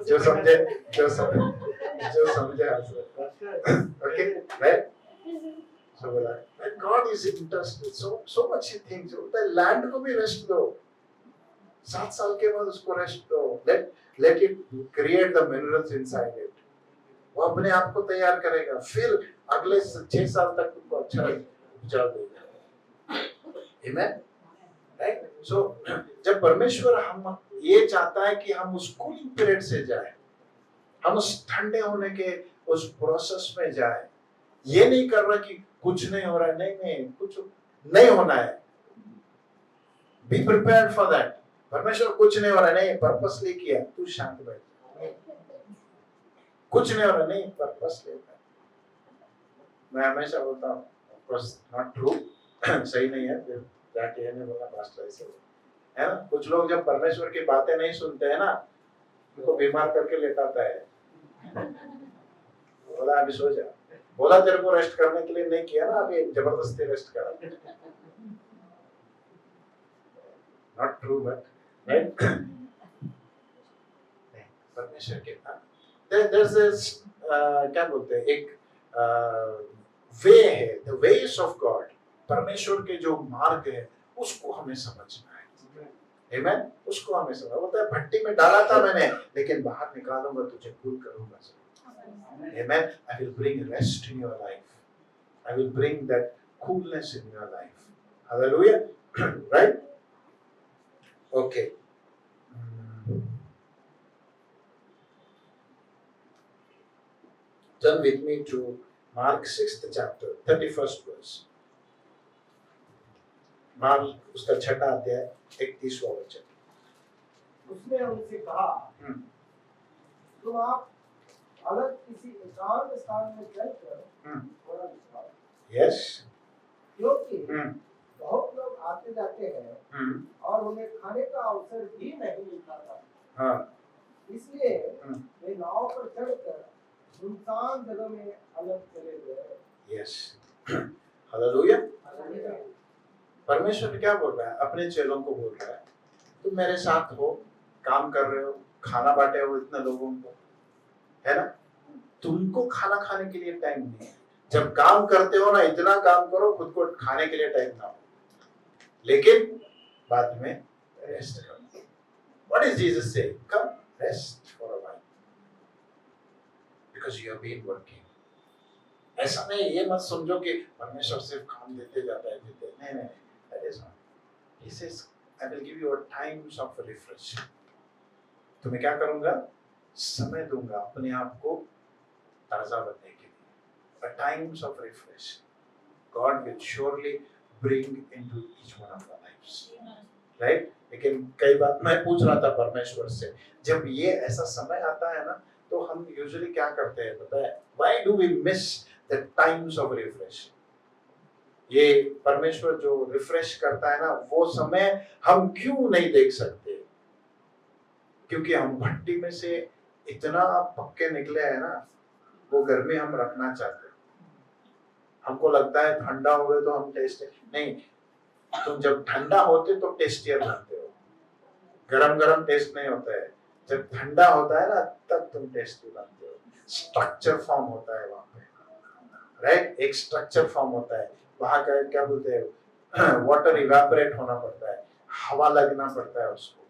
जो समझे ओके, राइट। So बोला when God is interested, so much he thinks, बोलता है लैंड को भी रेस्ट दो, 7 साल के बाद उसको रेस्ट दो, let it create the minerals inside it, वो अपने आप को तैयार करेगा, फिर अगले 6 साल तक तुमको अच्छा उपजा देगा। Amen, right? So जब परमेश्वर हम ये चाहता है कि हम उस कूलिंग पीरियड से जाए, हम उस ठंडे होने के उस प्रोसेस में जाए, ये नहीं कर रहा कि कुछ नहीं हो रहा है, नहीं कुछ नहीं होना है, बी प्रिपेयर्ड फॉर दैट। परमेश्वर कुछ नहीं हो रहा है, नहीं पर्पसली किया, तू शांत बैठ, कुछ नहीं हो रहा, नहीं पर्पसली। मैं हमेशा बोलता हूँ, ऑफ कोर्स नॉट ट्रू, सही नहीं है, फिर जाके ये नहीं बोला पास्टर ऐसे है ना। कुछ लोग जब परमेश्वर की बातें नहीं सुनते हैं ना, उनको बीमार करके लेटाता है, बोला अभी सो जा, बोला तेरे को रेस्ट करने के लिए नहीं किया ना, अभी जबरदस्ती रेस्ट करा। Not true but right. परमेश्वर के क्या बोलते हैं, एक वे है, द वेज ऑफ गॉड, परमेश्वर के जो मार्ग है उसको हमें समझना है। आमेन, उसको हमें समझना होता है। भट्टी में डाला था मैंने, लेकिन बाहर निकालूंगा, तुझे कूल करूंगा। Amen. I will bring rest in your life. I will bring that coolness in your life. Hallelujah. Right? Okay. Turn with me to Mark 6th chapter, 31st verse. Mark उसका 6वां अध्याय 31वां वचन। उसने उनसे कहा, तुम आप अलग किसी एकांत स्थान में चलकर थोड़ा विश्राम। यस, क्योंकि बहुत लोग आते जाते हैं और उन्हें खाने का अवसर भी नहीं मिलता था। हाँ, इसलिए वे नाव पर चढ़कर सुनसान जगह में अलग चले गए। Yes, hallelujah. परमेश्वर क्या बोल रहा है? अपने चेलों को बोल रहा है, तुम मेरे साथ हो, काम कर रहे हो, खाना बांटे हो इतने लोगों को, है ना। तुमको खाना खाने के लिए टाइम नहीं है। जब काम करते हो ना, इतना काम करो, खुद को खाने के लिए टाइम ना हो, लेकिन बाद में रेस्ट करो। What is Jesus saying? Come rest for a while because you have been working. ऐसा नहीं, ये मत समझो कि परमेश्वर सिर्फ काम देते जाता है, नहीं, that is not. He says, I will give you a times of refreshing. तुम्हें क्या करूंगा? समय दूंगा अपने आप को ताजा बनने के लिए। A times of refreshing. God will surely bring into each one of our lives. Right? लेकिन कई बार मैं पूछ रहा था परमेश्वर से, जब ये ऐसा समय आता है ना, तो हम यूजुअली क्या करते हैं पता है? Why do we miss the times of refreshing? ये परमेश्वर जो रिफ्रेश करता है ना, वो समय हम क्यों नहीं देख सकते? क्योंकि हम भट्टी में से इतना पक्के निकले हैं ना, वो गर्मी हम रखना चाहते हैं। हमको लगता है ठंडा हो गए तो हम टेस्ट नहीं, तुम जब ठंडा होते तो टेस्टियर बनते हो, गरम गरम टेस्ट नहीं होता है। जब ठंडा होता है ना, तब तुम टेस्टी बनते हो। स्ट्रक्चर फॉर्म होता है वहां पे, राइट? एक स्ट्रक्चर फॉर्म होता है वहां का, क्या बोलते हैं, वाटर इवेपोरेट होना पड़ता है, हवा लगना पड़ता है उसको।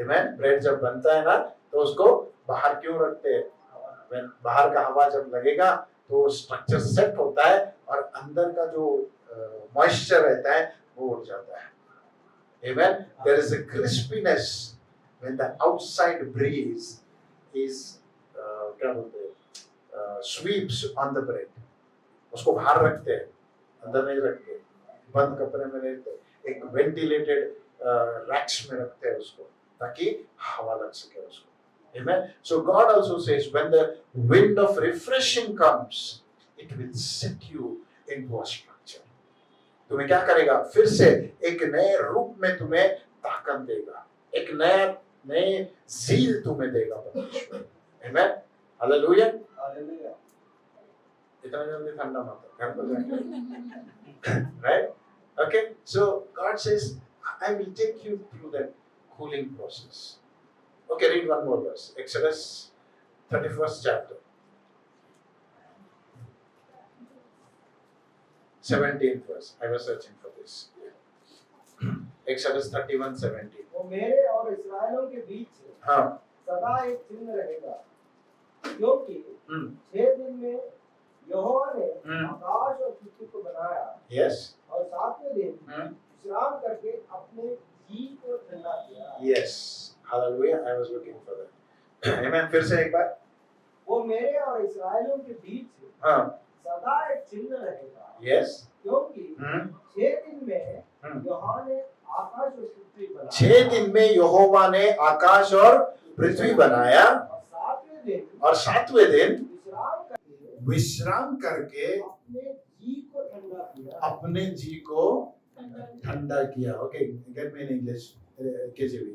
आमेन। ब्रेड जब बनता है ना तो उसको बाहर क्यों रखते हैं? बाहर का हवा जब लगेगा तो स्ट्रक्चर सेट होता है और अंदर का जो मॉइस्चर रहता है वो उड़ जाता है। Amen. There is a crispiness when the outside breeze is क्या बोलते हैं, sweeps on the bread. उसको बाहर रखते हैं, अंदर नहीं रखते, बंद कपड़े में नहीं रखते, एक वेंटिलेटेड रैक्स में रखते हैं उसको ताकि हवा लग सके उसको। Amen. So God also says, when the wind of refreshing comes, it will set you into a structure. तुम्हें क्या करेगा? फिर से एक नए रूप में तुम्हें ताकत देगा, एक नए ज़ील तुम्हें देगा परमेश्वर। Amen. Hallelujah. हालेलुया। इतना जल्दी ठंडा मत हो, घर पर जाके। Right? Okay. So God says, I will take you through that cooling process. Okay, read one more verse. Exodus 31st chapter. 17th verse. I was searching for this. Exodus 31:17. वो मेरे और इस्राएलियों के बीच हाँ। सदा एक चिन्ह रहेगा, क्योंकि 6 दिन में यहोवा ने आकाश और पृथ्वी को बनाया। Yes. और 7वें दिन विश्राम करके अपने जी को ठंडा किया। Yes. Hallelujah. I was looking for that. Amen. फिर से एक बार। वो मेरे और इस्राएलियों के बीच हाँ। सदा एक चिन्ह रहेगा। Yes. क्योंकि 6 दिन में यहोवा ने आकाश और पृथ्वी बनाया। 6 दिन में यहोवा ने आकाश और पृथ्वी बनाया और 7वें दिन विश्राम करके अपने जी को ठंडा किया। Okay, get me in English, KJV.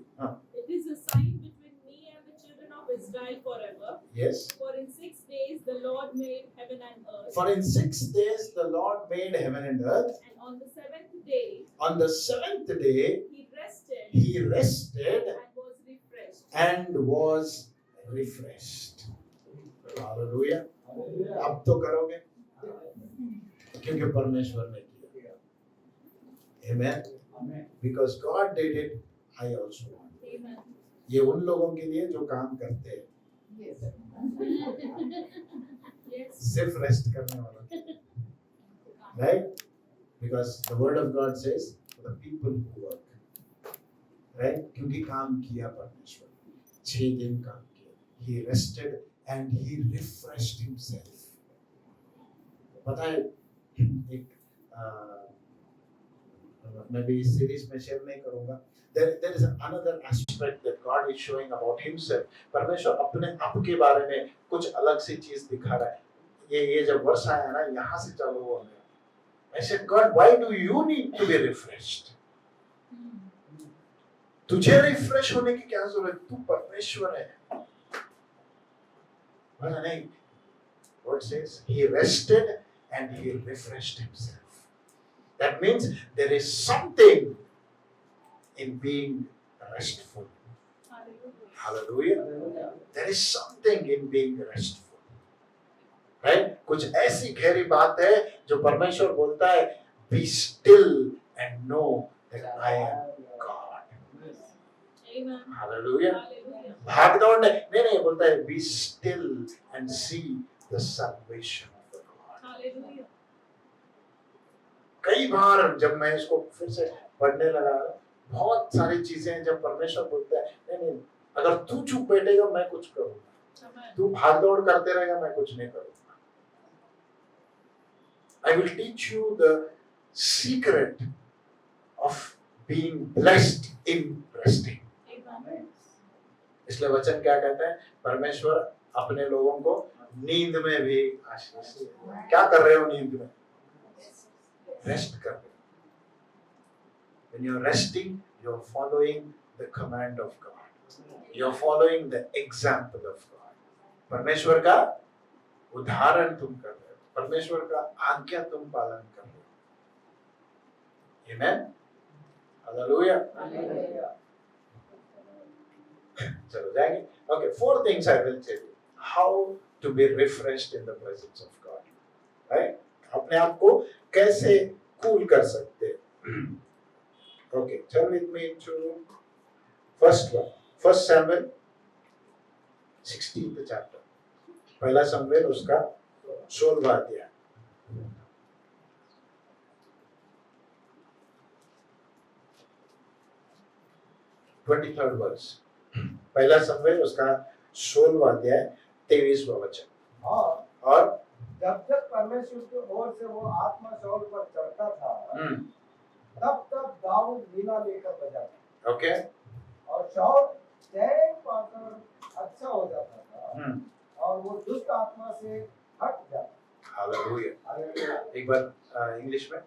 It is a sign between me and the children of Israel forever. Yes. For in 6 days the Lord made heaven and earth. For in 6 days the Lord made heaven and earth. And on the 7th day On the 7th day he rested and was refreshed. Hallelujah. अब तो करोगे क्योंकि परमेश्वर ने किया। Amen. Because God did it, I also want. Amen. ये उन लोगों के लिए जो काम करते हैं, Yes. सिर्फ रेस्ट करने वालों के लिए, right? Because the word of God says for the people who work, right? क्योंकि काम किया परमेश्वर, 6 दिन काम किया, he rested and he refreshed himself. पता है एक मैं भी इस सीरीज में शेयर नहीं करूंगा। There is another aspect that God is showing about himself. परमेश्वर अपने आप के बारे में कुछ अलग सी चीज दिखा रहा है। ये जब वर्ष आया ना, यहाँ से चालू हो गया। I said, God, why do you need to be refreshed? तुझे रिफ्रेश होने की क्या जरूरत? तू परमेश्वर है। बोला नहीं। Word says he rested and he refreshed himself. That means there is something in being restful. Hallelujah. There is something in being restful. Right? कुछ ऐसी गहरी बात है जो परमेश्वर बोलता है, be still and know that I am God. Amen. Hallelujah. Hallelujah. भाग दौड़ नहीं बोलता है, be still and see the salvation of the Lord. Hallelujah. कई बार जब मैं इसको फिर से पढ़ने लगा, बहुत सारी चीजें हैं जब परमेश्वर बोलता है नहीं, अगर तू चुप बैठेगा मैं कुछ करूंगा, Amen. तू भाग दौड़ करते रहेगा मैं कुछ नहीं करूंगा। I will teach you the secret of being blessed in resting. Amen. इसलिए वचन क्या कहता है? परमेश्वर अपने लोगों को नींद में भी आशीष देता है। क्या कर रहे हो नींद में? रेस्ट कर रहे हो। When you're resting, you're following the command of God. You're following the example of God. परमेश्वर का उदाहरण तुम कर रहे हो, परमेश्वर का आज्ञा तुम पालन कर रहे हो। Amen. Hallelujah. चलो जाएंगे। Okay, 4 things I will tell you how to be refreshed in the presence of God. Right? अपने आप को कैसे cool कर सकते हैं? Okay, turn with me to first one. 1 Samuel 16th chapter. पहला सामुएल उसका 16वां अध्याय. 23rd verse. पहला सामुएल उसका 16वां अध्याय 23वां वचन. और जब जब परमेश्वर की ओर से वो आत्मा शाऊल पर चढ़ता था तब तब दाऊद वीणा लेकर बजाता okay, और शाऊल चैन पाकर अच्छा हो जाता था और वो दुष्ट आत्मा से हट जाता. हालेलुया. हालेलुया. एक बार इंग्लिश में.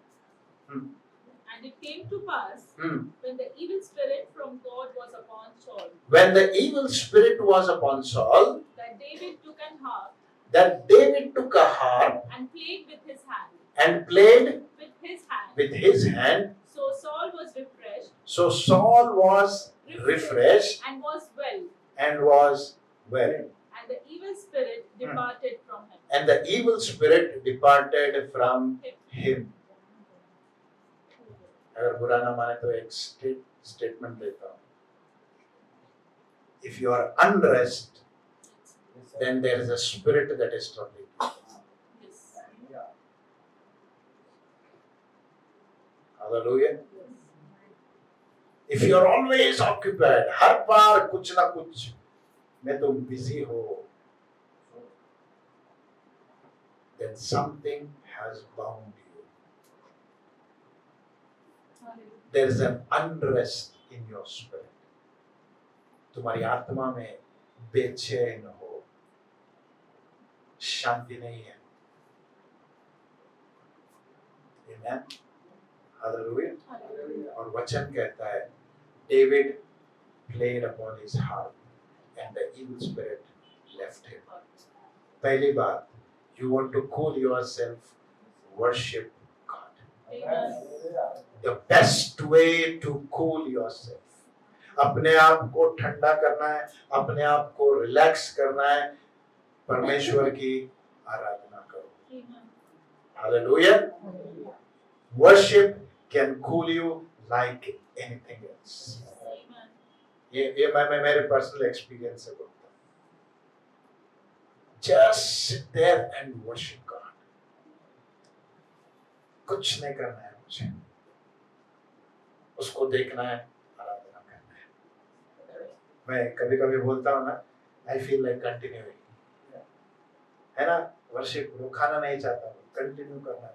And it came to pass when the evil spirit from God was upon Saul When the evil spirit was upon Saul, that David took an harp that David took a harp and played with his hand. and played With his hand. with his hand. So Saul was refreshed So Saul was refreshed and was well, and was well. and the evil spirit departed from him. And the evil spirit departed from him. अगर बुरा ना माने तो एक statement देता हूँ. If you are unrest, then there is a spirit that is troubling you. Yes. Hallelujah. If you are always occupied, हर बार कुछ ना कुछ में तुम busy हो, then something has bound you. There is an unrest in your spirit. तुम्हारी आत्मा में बेचैन हो, शांति नहीं है. Amen. Hallelujah. और वचन कहता है, David played upon his harp, and the evil spirit left him. पहली बात, you want to cool yourself, worship God. Amen. The best way to cool yourself. अपने आप को ठंडा करना है, अपने आप को रिलैक्स करना है, परमेश्वर की आराधना करो. Amen. Hallelujah. Worship can cool you like anything else. Amen. ये मैं मेरे पर्सनल एक्सपीरियंस से बोलता हूँ. Just sit there and worship God. कुछ नहीं करना है मुझे, उसको देखना है, आराधना करना है. मैं कभी कभी बोलता हूँ ना, I feel like continuing, है ना. वर्शिप वो खाना नहीं चाहता, कंटिन्यू करना है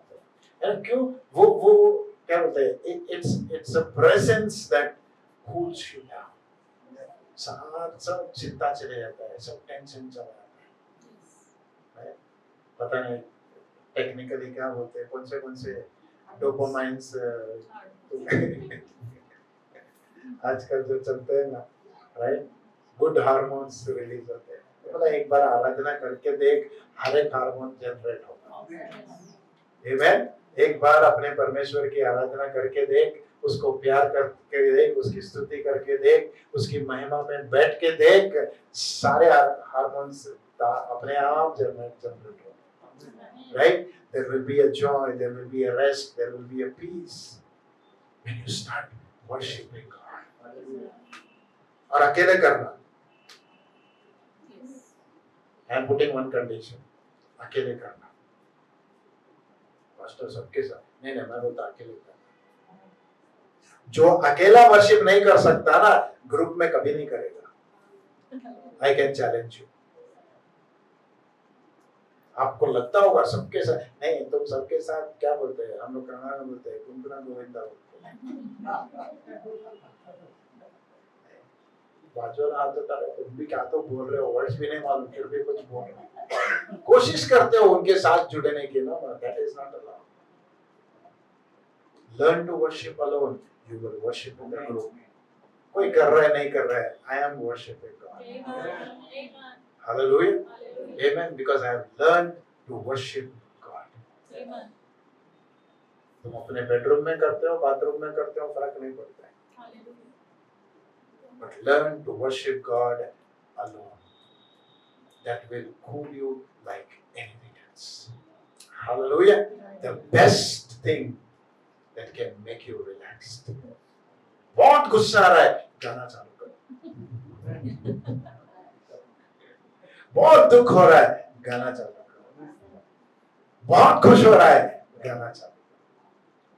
ना. क्यों? वो क्या बोलते हैं, it's a presence that cools you down. सब चिंता चले जाता है, सब टेंशन चला जाता है. पता नहीं टेक्निकली क्या बोलते हैं, कौन से डोपामाइन्स आजकल जो चलते हैं ना, राइट, गुड हार्मोन्स रिलीज होते हैं. तो मतलब एक बार आराधना करके देख, हर एक हार्मोन जनरेट होगा. आमेन. एक बार अपने परमेश्वर की आराधना करके देख, उसको प्यार करके देख, उसकी स्तुति करके देख, उसकी महिमा में बैठ के देख, सारे हार्मोन्स अपने आप जनरेट होंगे. Right. There will be a joy, there will be a rest, there will be a peace when you start worshiping God. और अकेले करना. I am putting one condition. अकेले करना. पास्टर सबके साथ नहीं, मैं बोलता अकेले करना. जो अकेला वर्शिप नहीं कर सकता ना, ग्रुप में कभी नहीं करेगा. I can challenge you. आपको लगता होगा सबके साथ नहीं, तुम सबके साथ क्या बोलते हैं, हम लोग कन्नड़ में बोलते हैं कुंकुना गोविंदा बोलते हैं. बाजू हाथ होता है, तुम भी क्या तो बोल रहे हो, वर्ड्स भी नहीं मालूम, फिर भी कुछ बोल रहे हो. कोशिश करते हो उनके साथ जुड़ने की ना, that is not allowed. Learn to worship alone. You will worship in the group. कोई कर रहा है नहीं कर रहा है, I am worshiping God. Amen. Hallelujah. Hallelujah. Amen. Because I have learned to worship God. Amen. तुम अपने बेडरूम में करते हो, बाथरूम में करते हो, फर्क नहीं पड़ता है. Hallelujah. But learn to worship God alone. that will cool you like anything else. Hallelujah. The best thing that can make you relaxed. बहुत गुस्सा आ रहा है, गाना चालू करो. बहुत दुख हो रहा है, गाना चालू करो. बहुत खुश हो रहा है, गाना चालू करो.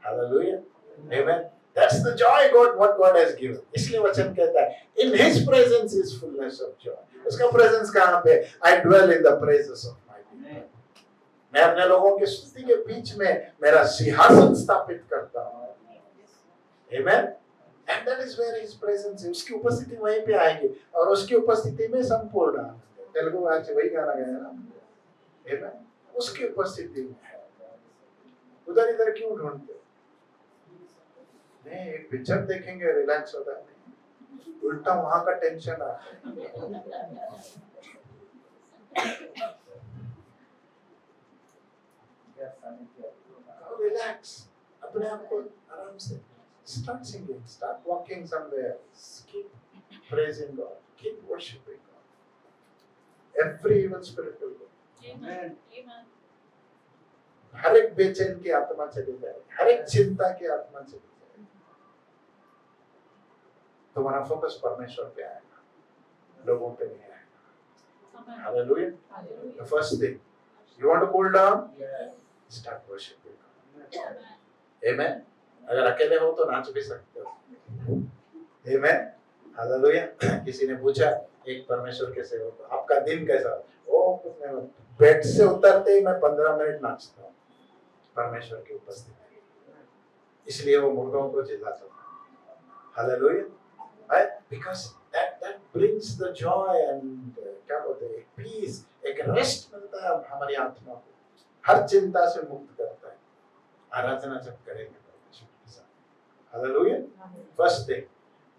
Hallelujah. Amen. That's the joy what God has given. इसलिए वचन कहता है, in His presence is fullness of joy. उसका presence कहाँ पे? I dwell in the praises of my people. मैं अपने लोगों के स्तुति के बीच में मेरा सिंहासन स्थापित करता हूँ. Amen. And that is where His presence is. उसकी उपस्थिति वहीं पे आएगी और उसकी उपस्थिति में संपूर्ण आनंद है. तेलुगु में आज वही गाना गाया ना. Amen. उसकी उपस्थिति में है. उधर इधर क्यों ढूंढते? नहीं, एक पिक्चर देखेंगे रिलैक्स होता है. उल्टा वहां का टेंशन आता है. रिलैक्स, अपने आप को आराम से. Start singing, start walking somewhere. Keep praising God, keep worshiping God. Every evil spirit will go. Amen. Amen. हर एक बेचैन की आत्मा चली जाए, हर एक चिंता की आत्मा चली जाए. तुम्हारा फोकस परमेश्वर पे आएगा, लोगों पे नहीं आएगा. Hallelujah. The first thing, you want to cool down? Start worshiping God. Amen. अगर अकेले हो तो नाच भी सकते हो. Amen. Hallelujah. किसी ने पूछा एक परमेश्वर के सेवक को, आपका दिन कैसा? ओ कुछ नहीं, बेड से उतरते ही मैं 15 मिनट नाचता हूँ परमेश्वर की उपस्थिति में. इसलिए वो मुर्गों को जिलाता था. Hallelujah. Right? Because that brings the joy and क्या बोलते हैं, peace, एक रेस्ट मिलता है हमारी आत्मा को. हर चिंता से मुक्त करता है. आराधना जब करेंगे Hallelujah. First thing,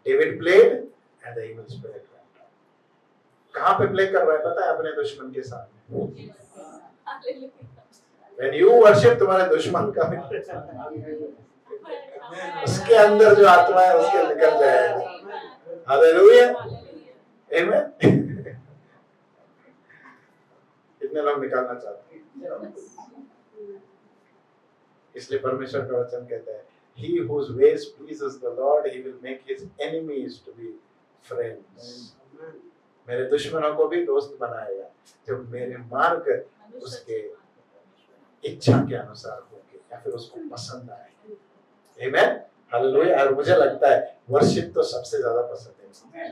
David played and the evil spirit went out. कहाँ पे play कर रहा है पता है? अपने दुश्मन के सामने. When you worship तुम्हारे दुश्मन का उसके अंदर जो आत्मा है उसके निकल जाएगा. Hallelujah. Amen. कितने लोग निकालना चाहते हैं? इसलिए परमेश्वर का वचन कहता है, He whose ways pleases the Lord, He will make his enemies to be friends. मेरे दुश्मनों को भी दोस्त बनाएगा जब मेरे मार्ग उसके इच्छा के अनुसार होंगे या फिर उसको पसंद आएंगे. Amen. Hallelujah. और मुझे लगता है वर्शिप तो सबसे ज्यादा पसंद है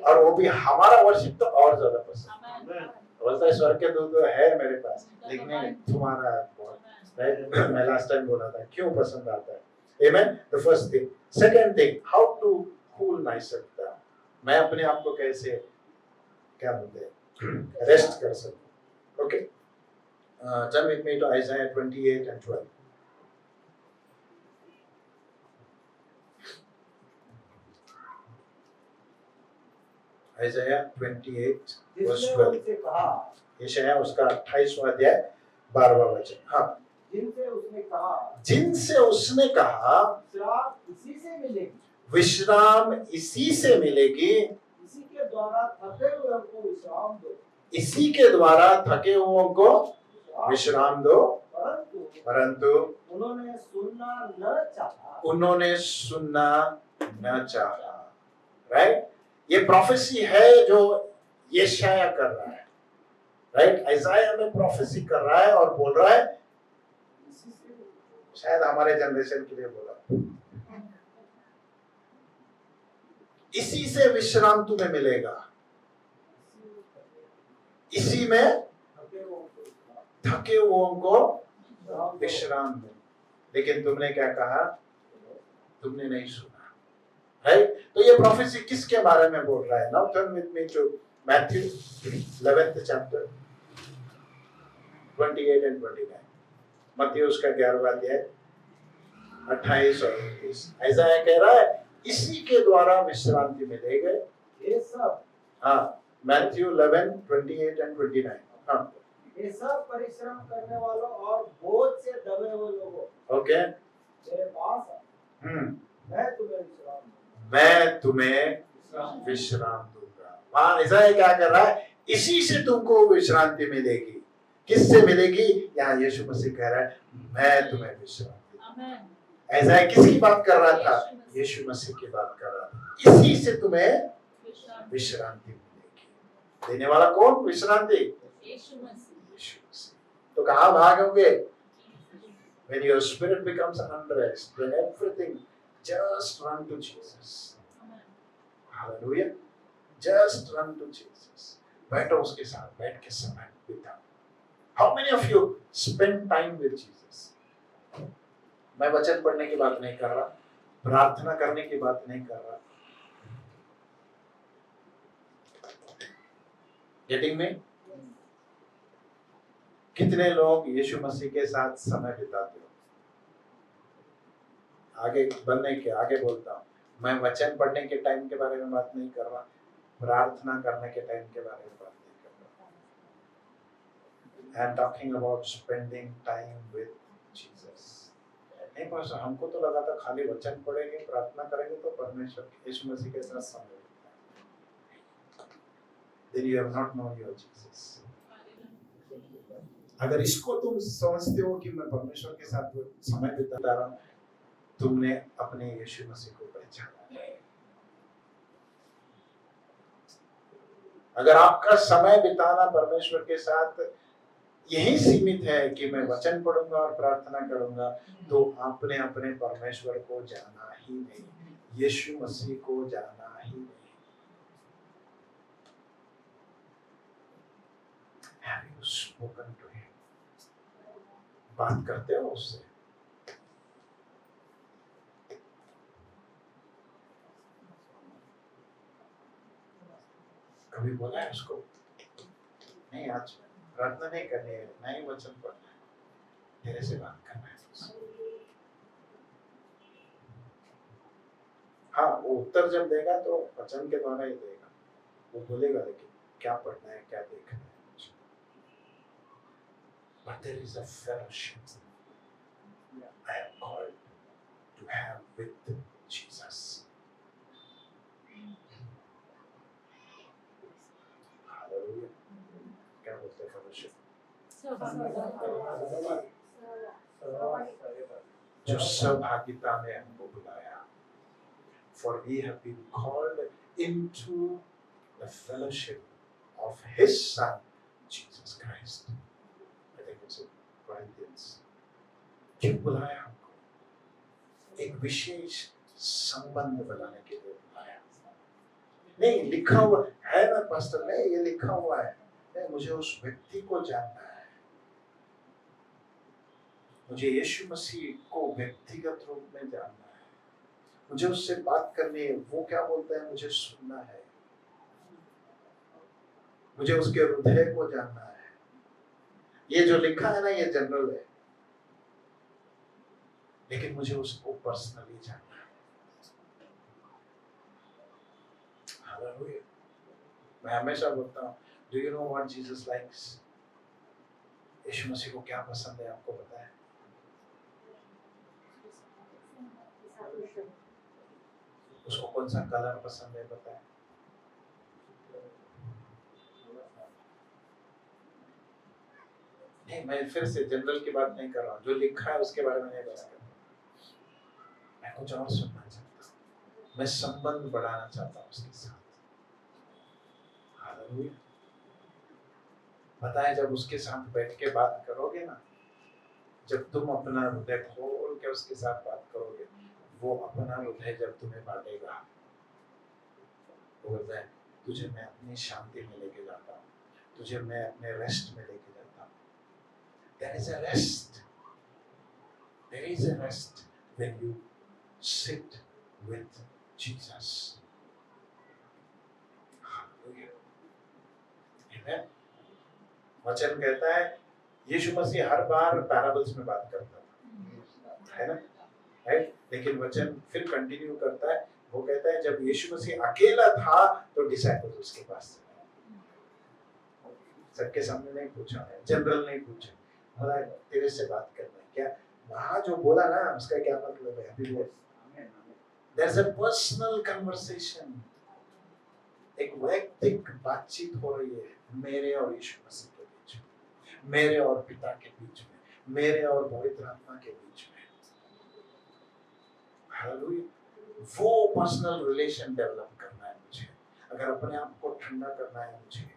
और वो भी हमारा वर्शिप तो और ज्यादा पसंद है. बोलता है स्वर्ग के दूत है मेरे पास, लेकिन तुम्हारा मैं लास्ट टाइम बोला था क्यों पसंद आता है. Amen. The first thing. Second thing, how to cool myself down. मैं अपने आप को कैसे क्या बोलते हैं रेस्ट कर सकूं. Okay. Turn with me to Isaiah 28 and 12. Isaiah 28 verse 12. यशायाह उसका 28वां अध्याय 12वां वचन. हाँ. जिनसे उसने कहा विश्राम इसी से मिलेगी, इसी के द्वारा थके हुओं को विश्राम दो, परंतु उन्होंने सुनना न चाहा. राइट. ये प्रोफेसी है जो यशायाह कर रहा है. राइट. आइज़ाया में प्रोफेसी कर रहा है और बोल रहा है, शायद हमारे जनरेशन के लिए बोला, इसी से विश्राम तुम्हें मिलेगा, इसी में थके हुओं को विश्राम मिले. लेकिन तुमने क्या कहा? तुमने नहीं सुना. राइट. तो ये प्रोफेसी किसके बारे में बोल रहा है? Now turn with me to Matthew 11th chapter 28 and 29. मत्ती उसका 11वां अध्याय 28 और 29. आइज़ाया कह रहा है इसी के द्वारा विश्रांति मिलेगी. ये सब. हाँ. Matthew 11, 28 and 29. हाँ. ये सब परिश्रम करने वालों और बोझ से दबे हुए लोगों. ओके. मेरे पास आओ. मैं तुम्हें विश्राम दूंगा. वहाँ आइज़ाया क्या कर रहा है? इसी से तुमको विश्रांति मिलेगी। किससे मिलेगी? यहाँ यीशु मसीह कह रहा है मैं तुम्हें विश्रांति दूंगा। आमेन। ऐसा है, किसकी बात कर रहा था? यीशु मसीह की बात कर रहा था। इसी से तुम्हें विश्रांति मिलेगी। देने वाला कौन? विश्रांति यीशु मसीह। यीशु मसीह। तो कहाँ भागोगे? When your spirit becomes unrest, when everything, just run to Jesus. Hallelujah. Just run to Jesus. बैठो उसके साथ, बैठ के समय बिताओ। How many of you spend time with Jesus? मैं वचन पढ़ने की बात नहीं कर रहा, प्रार्थना करने की बात नहीं कर रहा। Getting me? कितने लोग यीशु मसीह के साथ समय बिताते हो? आगे बढ़ने के आगे बोलता हूँ, मैं वचन पढ़ने के टाइम के बारे में बात नहीं कर रहा, प्रार्थना करने के टाइम के बारे में बात नहीं कर रहा। I am talking about spending time with Jesus. नहीं पास हमको तो लगा था खाली वचन पढ़ेंगे, प्रार्थना करेंगे तो परमेश्वर यीशु मसीह के साथ समय बिताएंगे। Then you have not known your Jesus. अगर इसको तुम समझते हो कि मैं परमेश्वर के साथ समय बिता रहा हूँ, तुमने अपने यीशु मसीह को पहचाना है। अगर आपका समय बिताना परमेश्वर के साथ यही सीमित है कि मैं वचन पढ़ूंगा और प्रार्थना करूंगा, तो आपने अपने परमेश्वर को जाना ही नहीं, यीशु मसीह को जाना ही नहीं। Have you spoken to him? बात करते हो उससे? कभी बोला है उसको नहीं आज प्रार्थना नहीं करनी है, नहीं वचन पढ़ना है, तेरे से बात करना है उससे। हाँ, वो उत्तर जब देगा तो वचन के द्वारा ही देगा, वो बोलेगा लेकिन क्या पढ़ना है, क्या देखना है। But there is a fellowship I am called to have with Jesus. Hallelujah. क्या बोलते हैं fellowship? जो सहभागिता में हमको बुलाया। For we have been called into the fellowship of His Son, Jesus Christ. I think it's in Corinthians. क्यों बुलाया हमको? एक विशेष संबंध बनाने के लिए बुलाया। नहीं लिखा हुआ है ना पास्टर, नहीं ये लिखा हुआ है, नहीं मुझे उस व्यक्ति को जानना है, मुझे यीशु मसीह को व्यक्तिगत रूप में जानना है, मुझे उससे बात करनी है, वो क्या बोलता है मुझे सुनना है, मुझे उसके हृदय को जानना है। ये जो लिखा है ना ये जनरल है, लेकिन मुझे उसको पर्सनली जानना है। हालेलुया। मैं हमेशा बोलता हूँ, do you know what Jesus likes? यीशु मसीह को क्या पसंद है आपको पता है? उसको कौन सा कलर पसंद है पता है? नहीं, मैं फिर से जनरल की बात नहीं कर रहा हूँ, जो लिखा है उसके बारे में नहीं बात कर रहा। मैं कुछ और सुनना चाहता हूँ, मैं संबंध बढ़ाना चाहता हूँ उसके साथ। हालेलुया। पता है जब उसके साथ बैठ के बात करोगे ना, जब तुम अपना हृदय खोल के उसके साथ बात करोगे, वो अपना हृदय जब तुम्हें बांटेगा, वो बोलता है तुझे मैं अपनी शांति में लेके जाता हूँ, तुझे मैं अपने रेस्ट में लेके जाता हूँ। There is a rest. There is a rest when you sit with Jesus. Hallelujah. Amen. वचन कहता है यीशु मसीह हर बार पैराबल्स में बात करता था, है ना? राइट? लेकिन वचन फिर कंटिन्यू करता है, वो कहता है जब यीशु मसीह अकेला था तो डिसाइपल्स उसके पास थे, सबके सामने नहीं पूछा, जनरल नहीं पूछा, बोला तेरे से बात करना है क्या? वहां जो बोला ना उसका क्या मतलब है? अभी बोल। There's a personal conversation, एक वैयक्तिक बातचीत हो रही है मेरे और यीशु मसीह के बीच में, मेरे और पिता के बीच में, मेरे और पवित्र आत्मा के बीच में। हालेलुया। वो पर्सनल रिलेशन डेवलप करना है मुझे। अगर अपने आप को ठंडा करना है मुझे,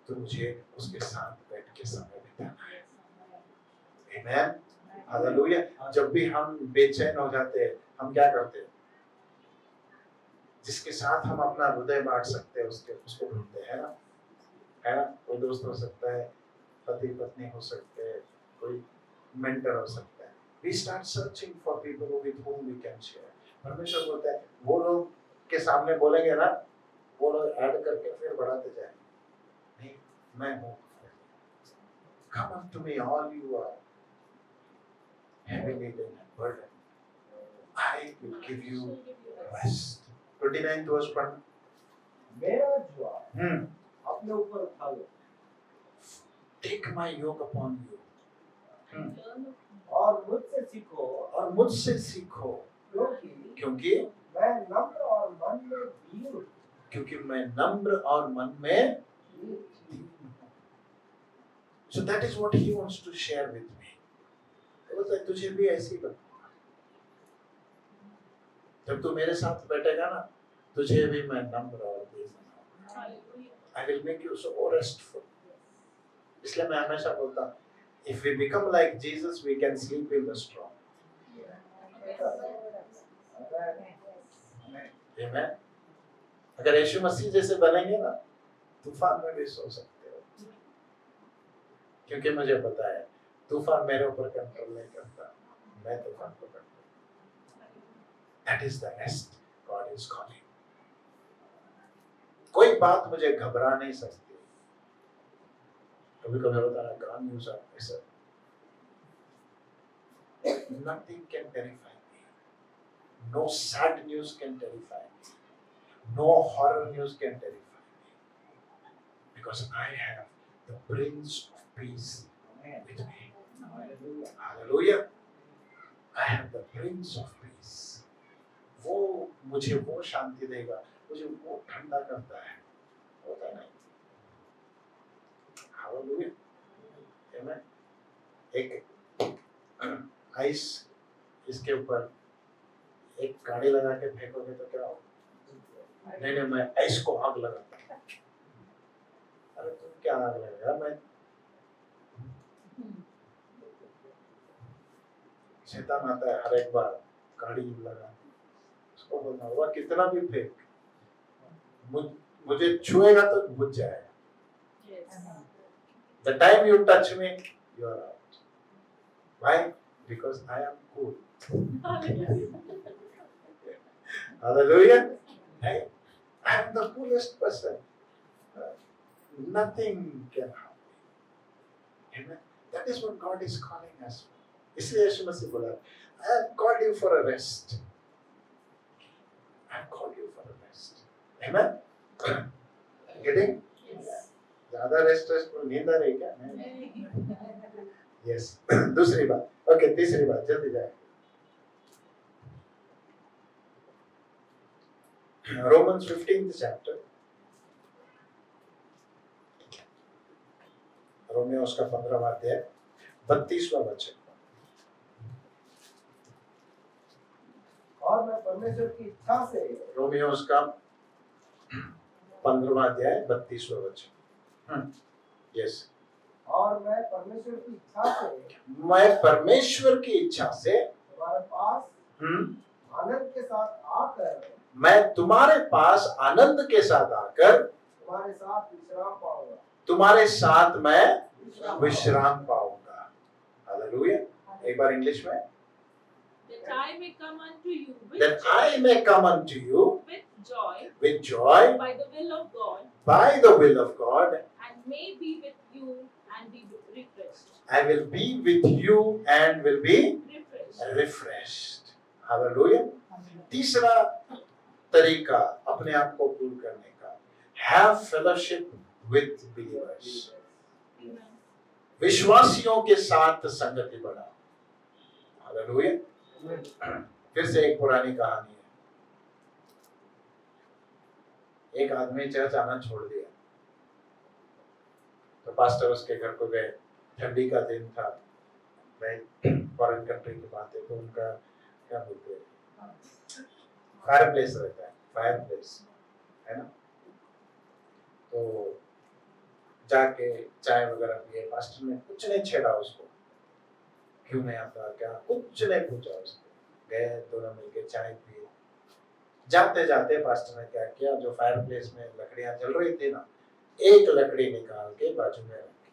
तो मुझे उसके साथ बैठ के समय बिताना है। आमीन। हालेलुया। जब भी हम बेचैन हो जाते हैं, हम क्या करते हैं? जिसके साथ हम अपना हृदय बांट सकते हैं उसको ढूंढते हैं ना, है ना? कोई दोस्त हो सकता है, पति पत्नी हो सकते हैं, कोई मेंटर हो सकता है। We start searching for people with whom we can share. परमेश्वर बोलता है वो लोग के सामने बोलेंगे ना, वो लोग ऐड करके फिर बढ़ाते जाएंगे। नहीं, मैं हूँ। Come unto me, all you are heavy laden and burdened. I will give you rest. 29th verse पढ़ना। मेरा ज्वार अपने ऊपर उठा लो Take my yoke upon you. और मुझसे सीखो, और मुझसे सीखो, क्योंकि मैं नम्र और मन में दीन हूँ। क्योंकि मैं नम्र और मन में दीन हूँ। So that is what he wants to share with me. बोलता है तुझे भी ऐसे ही बनूंगा। जब तू मेरे साथ बैठेगा ना, तुझे भी मैं नम्र और दीन बनाऊंगा। I will make you so restful. इसलिए मैं हमेशा बोलता हूँ, if we become like Jesus, we can sleep in the storm. Amen. अगर यीशु मसीह जैसे बनेंगे ना, तूफान में भी सो सकते हो, क्योंकि मुझे पता है तूफान मेरे ऊपर कंट्रोल नहीं करता, मैं तूफान को control. That is the rest God is calling. कोई बात मुझे घबरा नहीं सकती। कभी कभी होता है काम न्यूज़ आता है, nothing can terrify me. No sad news can terrify me. No horror news can terrify me. Because I have the Prince of Peace with me. Hallelujah. I have the Prince of Peace. वो मुझे वो शांति देगा, मुझे वो ठंडा करता है, होता नहीं। Hallelujah. Amen. एक आइस इसके ऊपर एक गाड़ी लगा के फेंकोगे तो क्या होगा? नहीं, मैं आइस को आग लगाता हूँ। अरे तुम क्या आग लगाएगा? मैं शैतान आता है हर एक बार गाड़ी लगा, उसको बोलना हुआ कितना भी फेंक, मुझे छुएगा तो बुझ जाएगा। The time you touch me, you are out. Why? Because I am cool. Hallelujah. I am the coolest person. Nothing can harm me. Amen. That is what God is calling us. इसलिए यीशु मसीह बोला, I have called you for a rest. I have called you for a rest. Amen. Getting? ज़्यादा rest को नींद आ रही क्या? Yes. दूसरी बात, okay, तीसरी बात, जल्दी जाए। Romans 15th chapter. रोमियो उसका 15वां अध्याय 32वां वचन। और मैं परमेश्वर की इच्छा से, रोमियो उसका 15वां अध्याय 32वां वचन। यस। और मैं परमेश्वर की इच्छा से, मैं परमेश्वर की इच्छा से तुम्हारे पास आनंद के साथ आकर, मैं तुम्हारे पास आनंद के साथ आकर तुम्हारे साथ विश्राम पाऊंगा। तुम्हारे साथ मैं विश्राम पाऊंगा। हालेलुया। एक बार इंग्लिश में। That I may come unto you That I may come unto you with joy by the will of God, and may be with you and be refreshed. I will be with you and will be refreshed. Hallelujah. तीसरा तरीका अपने आप को cool करने का, have fellowship with believers. विश्वासियों के साथ संगति बढ़ाओ। हालेलुया। फिर से एक पुरानी कहानी है। एक आदमी चर्च आना छोड़ दिया। पास्टर उसके घर को गए, ठंडी का दिन था, फॉरेन कंट्री की बात है, तो उनका क्या बोलते हैं, फायर प्लेस रहता है, फायर प्लेस है ना, तो जाके चाय वगैरह पिए। पास्टर ने कुछ नहीं छेड़ा उसको, क्यों नहीं आता क्या, कुछ नहीं पूछा उसको, गए दोनों मिलके चाय पिए। जाते जाते पास्टर ने क्या किया, जो फायर प्लेस में लकड़ियां जल रही थी ना, एक लकड़ी निकाल के बाजू में रखी,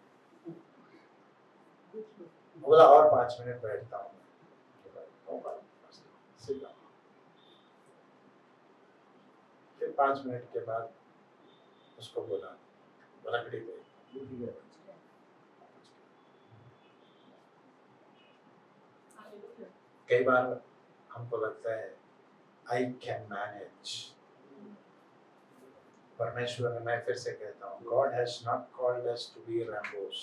बोला और 5 मिनट बैठता हूँ। फिर 5 मिनट के बाद उसको बोला लकड़ी दे। कई बार हमको लगता है आई कैन मैनेज, परमेश्वर ने, मैं फिर से कहता हूँ, God has not called us to be Rambos,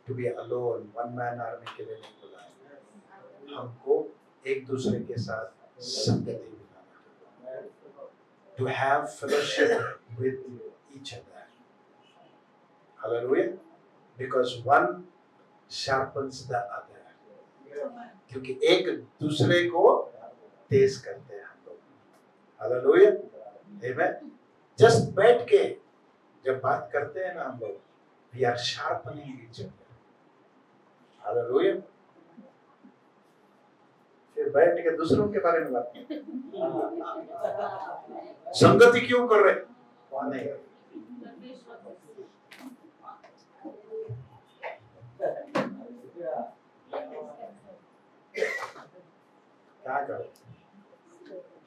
to be alone, one man army के लिए नहीं बुलाया हमको, एक दूसरे के साथ संगति बनाना, to have fellowship with each other, hallelujah, because one sharpens the other, क्योंकि एक दूसरे को तेज करते हैं हम लोग, हालेलुया, आमेन। जस्ट बैठ के जब बात करते हैं ना हम लोग, we are sharpening each other, hallelujah. फिर बैठ के दूसरों के बारे में बात करते, संगति क्यों कर रहे, कौन नहीं, क्या करो,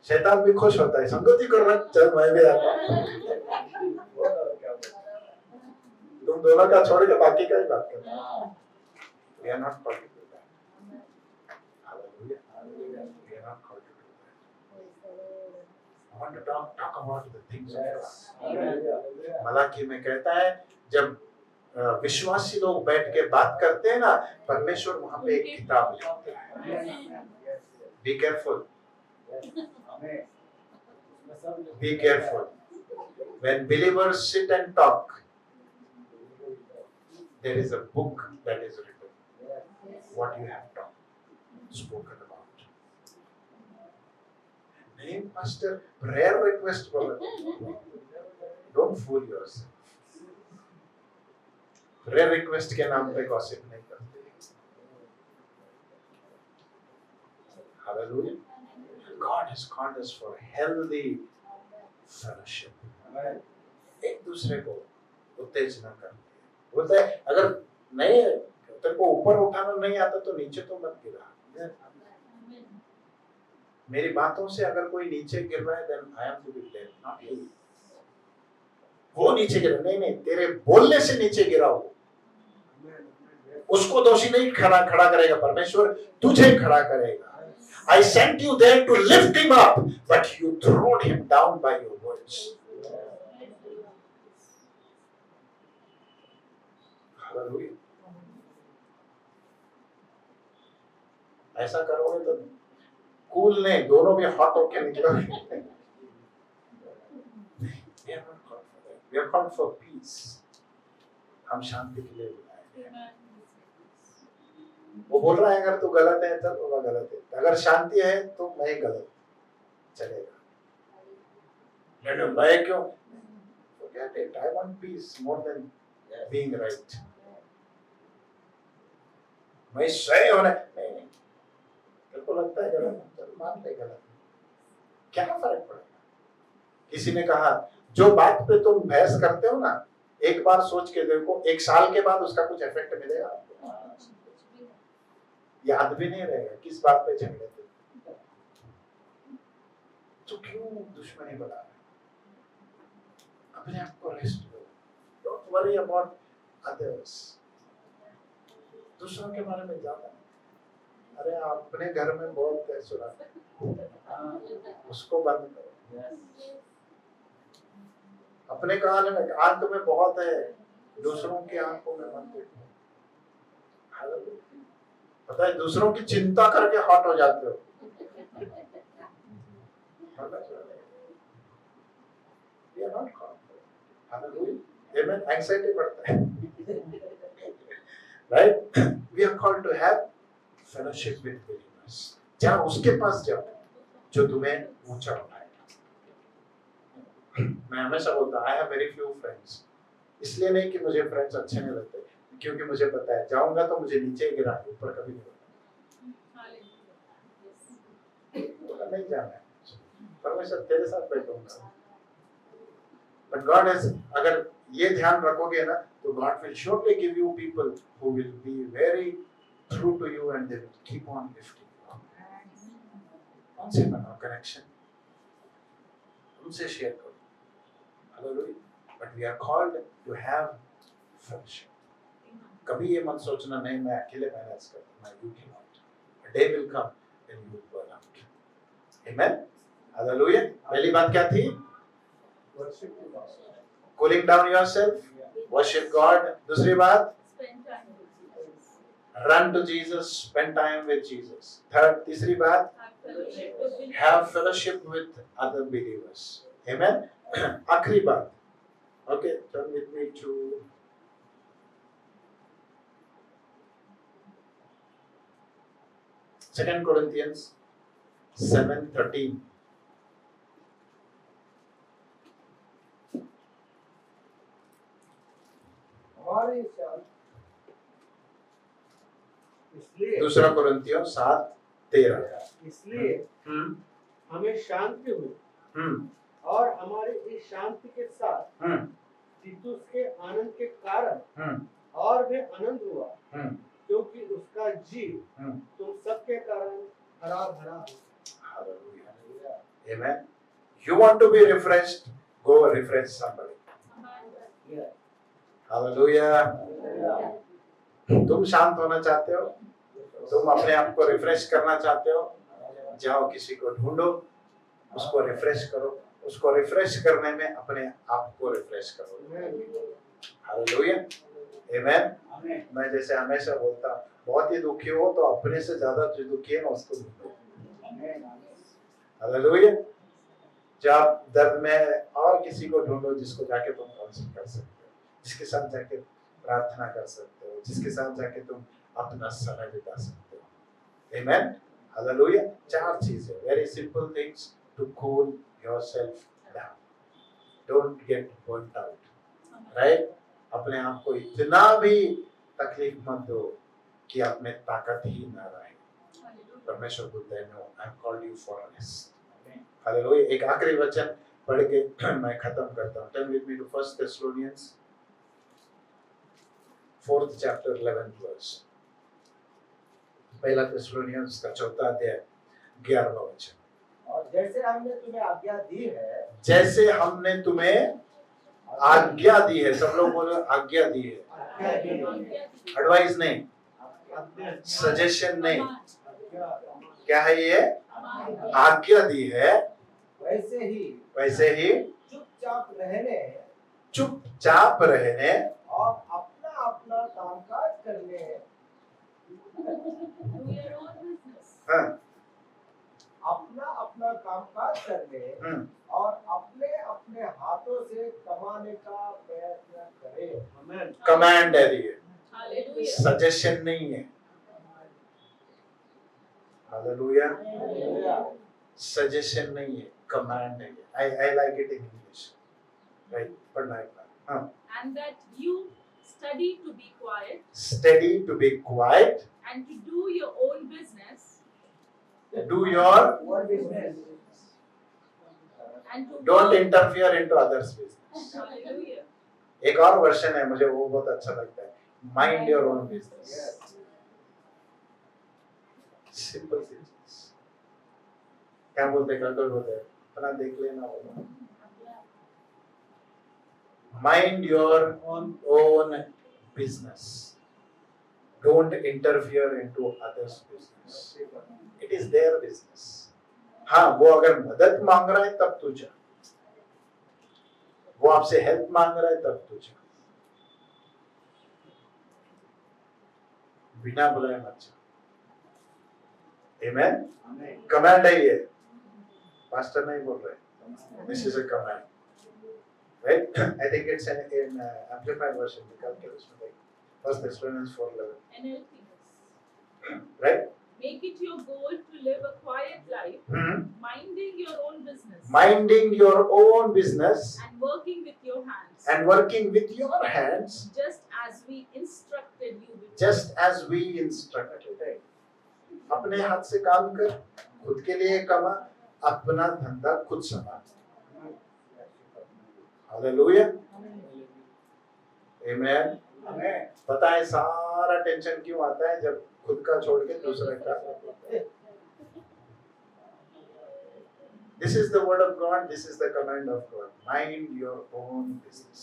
शैतान भी खुश होता है, संगति कर रहा है, चल मैं भी आता हूं, तुम दोनों का छोड़ के बाकी का ही बात करना, we are not called to do that, hallelujah, we are not called to do that. I want to talk about the things of God. Malachi में कहता है, जब विश्वासी लोग बैठ के बात करते हैं ना, परमेश्वर वहां पे एक किताब लिखता है, be careful, be careful, when believers sit and talk, there is a book that is written, what you have talked, spoken about. नहीं pastor, prayer request बोला, don't fool yourself, prayer request के नाम पे gossip नहीं करते, hallelujah. God has called us for healthy fellowship. एक दूसरे को उत्तेजना करते हैं, बोलते हैं अगर नहीं तेरे को ऊपर उठाना नहीं आता तो नीचे तो मत गिरा, मेरी बातों से अगर कोई नीचे गिर रहा है then I am to be blamed, not you. वो नीचे गिरा, नहीं तेरे बोलने से नीचे गिरा हो, उसको दोषी नहीं खड़ा करेगा परमेश्वर, तुझे खड़ा करेगा। I sent you there to lift him up, but you threw him down by your words. Hallelujah. ऐसा करोगे तो कूल नहीं, दोनों भी हॉट होके निकलोगे। We are not called for that. We are called for peace. हम शांति के लिए बुलाए हैं। वो बोल रहा है अगर तू गलत है तो वो गलत है, अगर शांति है तो मैं गलत, चलेगा। मैं क्यों? Forget it. I want peace more than being right. मैं सही होना नहीं, तेरे को लगता है गलत, चल मान ले गलत, क्या फर्क पड़ेगा? किसी ने कहा जो बात पे तुम बहस करते हो ना, एक बार सोच के देखो, 1 साल के बाद उसका कुछ इफेक्ट मिलेगा आपको? याद भी नहीं रहेगा किस बात पे झगड़े थे, तो क्यों दुश्मनी बना रहे? अपने आप को रेस्ट दो, डोंट वरी अबाउट अदर्स, दूसरों के बारे में ज्यादा, अरे अपने घर में बहुत है सुना, उसको बंद करो, अपने कान में आंख में बहुत है, दूसरों की आंखों में मत देखो। पता है दूसरों की चिंता करके हॉट हो जाते हो, एंजाइटी बढ़ता है। Right? We are called to have fellowship with believers. जाओ उसके पास जाओ जो तुम्हें ऊंचा उठाएगा. मैं हमेशा बोलता हूँ, I have very few friends. इसलिए नहीं कि मुझे फ्रेंड्स अच्छे नहीं लगते, क्योंकि मुझे पता है जाऊंगा तो मुझे नीचे ही गिरा, ऊपर कभी नहीं होगा. नहीं जाना है, परमेश्वर तेरे साथ बैठूंगा. But God has, अगर ये ध्यान रखोगे ना, तो God will surely give you people who will be very true to you and they will keep on lifting you up. उनसे बनाओ कनेक्शन, उनसे शेयर करो. Hallelujah. But we are called to have fellowship. कभी ये मत सोचना नहीं मैं अकेले मैनेज करता हूँ. You cannot. A day will come when you will burn out. Amen. Hallelujah. पहली बात क्या थी? Worship the Lord. Cooling down yourself, worship God. दूसरी बात, Spend time with Jesus. run to Jesus, spend time with Jesus. Third, तीसरी बात, Have fellowship have fellowship with with other believers. Amen. आखिरी बात. Okay, turn with me to 2 Corinthians 7:13. हमारे शांत इसलिए दूसरा कुरिन्थियों 7:13. इसलिए हम्म हमें शांति हुई हम्म और हमारे इस शांति के साथ हम्म तीतुस के आनंद के कारण हम्म और भी आनंद हुआ, हम्म क्योंकि उसका जीव हम्म. तुम सबके कारण हरा भरा हो. Hallelujah. Amen. You want to be refreshed? Go refresh somebody. Hallelujah. तुम शांत होना चाहते हो? तुम अपने आप को रिफ्रेश करना चाहते हो? जाओ किसी को ढूंढो, उसको रिफ्रेश करो. उसको रिफ्रेश करने में अपने आप को रिफ्रेश करो. Hallelujah. Amen. मैं जैसे हमेशा बोलता हूँ, बहुत ही दुखी हो तो अपने से ज्यादा जो दुखी है ना उसको ढूंढो. Hallelujah. जब दर्द में और किसी को ढूंढो जिसको जाके तुम काउंसिल कर सकते हो, जिसके साथ जाके प्रार्थना कर सकते हो, जिसके साथ जाके तुम अपना समय बिता सकते हो. Amen. Hallelujah. 4 चीजें, very simple things to cool yourself down. Don't get burnt out. Right? अपने आप को इतना भी तकलीफ मत दो कि आप में ताकत ही ना रहे. परमेश्वर बोलते हैं, no, I have called you for rest. Hallelujah. एक आखिरी वचन पढ़ के मैं खत्म करता हूँ. Turn with me to 1 Thessalonians 4th chapter 11th verse. पहला Thessalonians का 4था अध्याय 11वां वचन. और जैसे हमने तुम्हें आज्ञा दी है, जैसे हमने तुम्हें आज्ञा दी है. सब लोग बोलो आज्ञा दी है. आज्ञा दी है, एडवाइस नहीं, आज्ञा सजेशन नहीं. आज्ञा, क्या है ये? आज्ञा दी है. वैसे ही चुपचाप रहने चुपचाप रहने और अपना अपना कामकाज करने, Do your own business. हाँ, अपना अपना कामकाज करने और अपने अपने हाथों से कमाने का प्रयत्न करें. कमांड है ये, Hallelujah. सजेशन नहीं है. हालेलुया. सजेशन नहीं है, कमांड है. I like it in English. Right? पढ़ना एक बार. हाँ. And that you study to be quiet Steady to be quiet. and to do your own business Do your. What business? and to Don't work. interfere into others' business. Hallelujah. एक और वर्षन है, मुझे वो बहुत अच्छा लगता है. Mind your own business. Simple things. क्या बोलते हैं? कोई बोलते हैं अपना देख लेना होगा. Mind your own business. Don't interfere into others' business. It is their business. हाँ, वो अगर मदद मांग रहा है तब तू जा. वो आपसे हेल्प मांग रहा है तब तू जा. बिना बुलाए मत जा. Amen. कमांड है ये, पास्टर नहीं बोल रहे. This is a command. Right? I think it's in amplified version. निकाल के उसमें 1 Thessalonians 4:11. NLT. Right? Make it your goal to live a quiet life, minding your own business Minding your own business and working with your hands, and working with your hands, just as we instructed you before. just as we instructed. अपने हाथ से काम कर, खुद के लिए कमा, अपना धंधा खुद संभाल. हालेलुया. आमेन. पता है सारा टेंशन क्यों आता है जब खुद का छोड़ के दूसरे का. This is the word of God, this is the command of God. Mind your own business.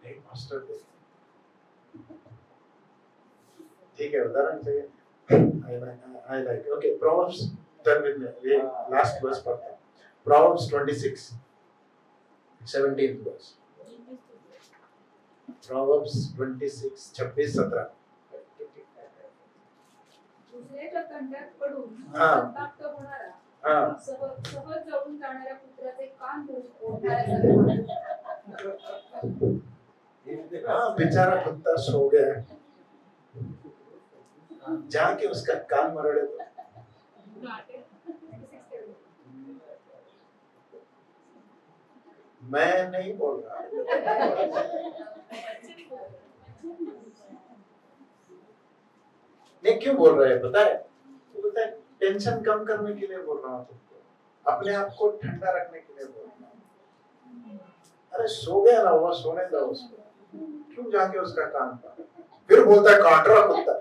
Hey, master. ठीक है, उदाहरण चाहिए. I like. Okay, Proverbs. Turn with me. We last verse पढ़ते हैं. Proverbs 26, 17th verse. Proverbs 26, 26, 17. दुसऱ्याच्या तंटात पडून हा. संताप्त होणारा, हाँ. सहज जळून जाणाऱ्या पुत्राचे कान धरून ओढणाऱ्याचा हाँ, बेचारा कुत्ता सो गया. जाके उसका कान मरोड़े तो. मैं नहीं बोल रहा. नहीं, क्यों बोल रहे हैं पता है? वो बोलता है टेंशन कम करने के लिए बोल रहा हूँ तुमको, अपने आप को ठंडा रखने के लिए बोल रहा हूँ. अरे सो गया ना, वो सोने दो उसको, क्यों जाके उसका कान काट. फिर बोलता है काट रहा कुत्ता.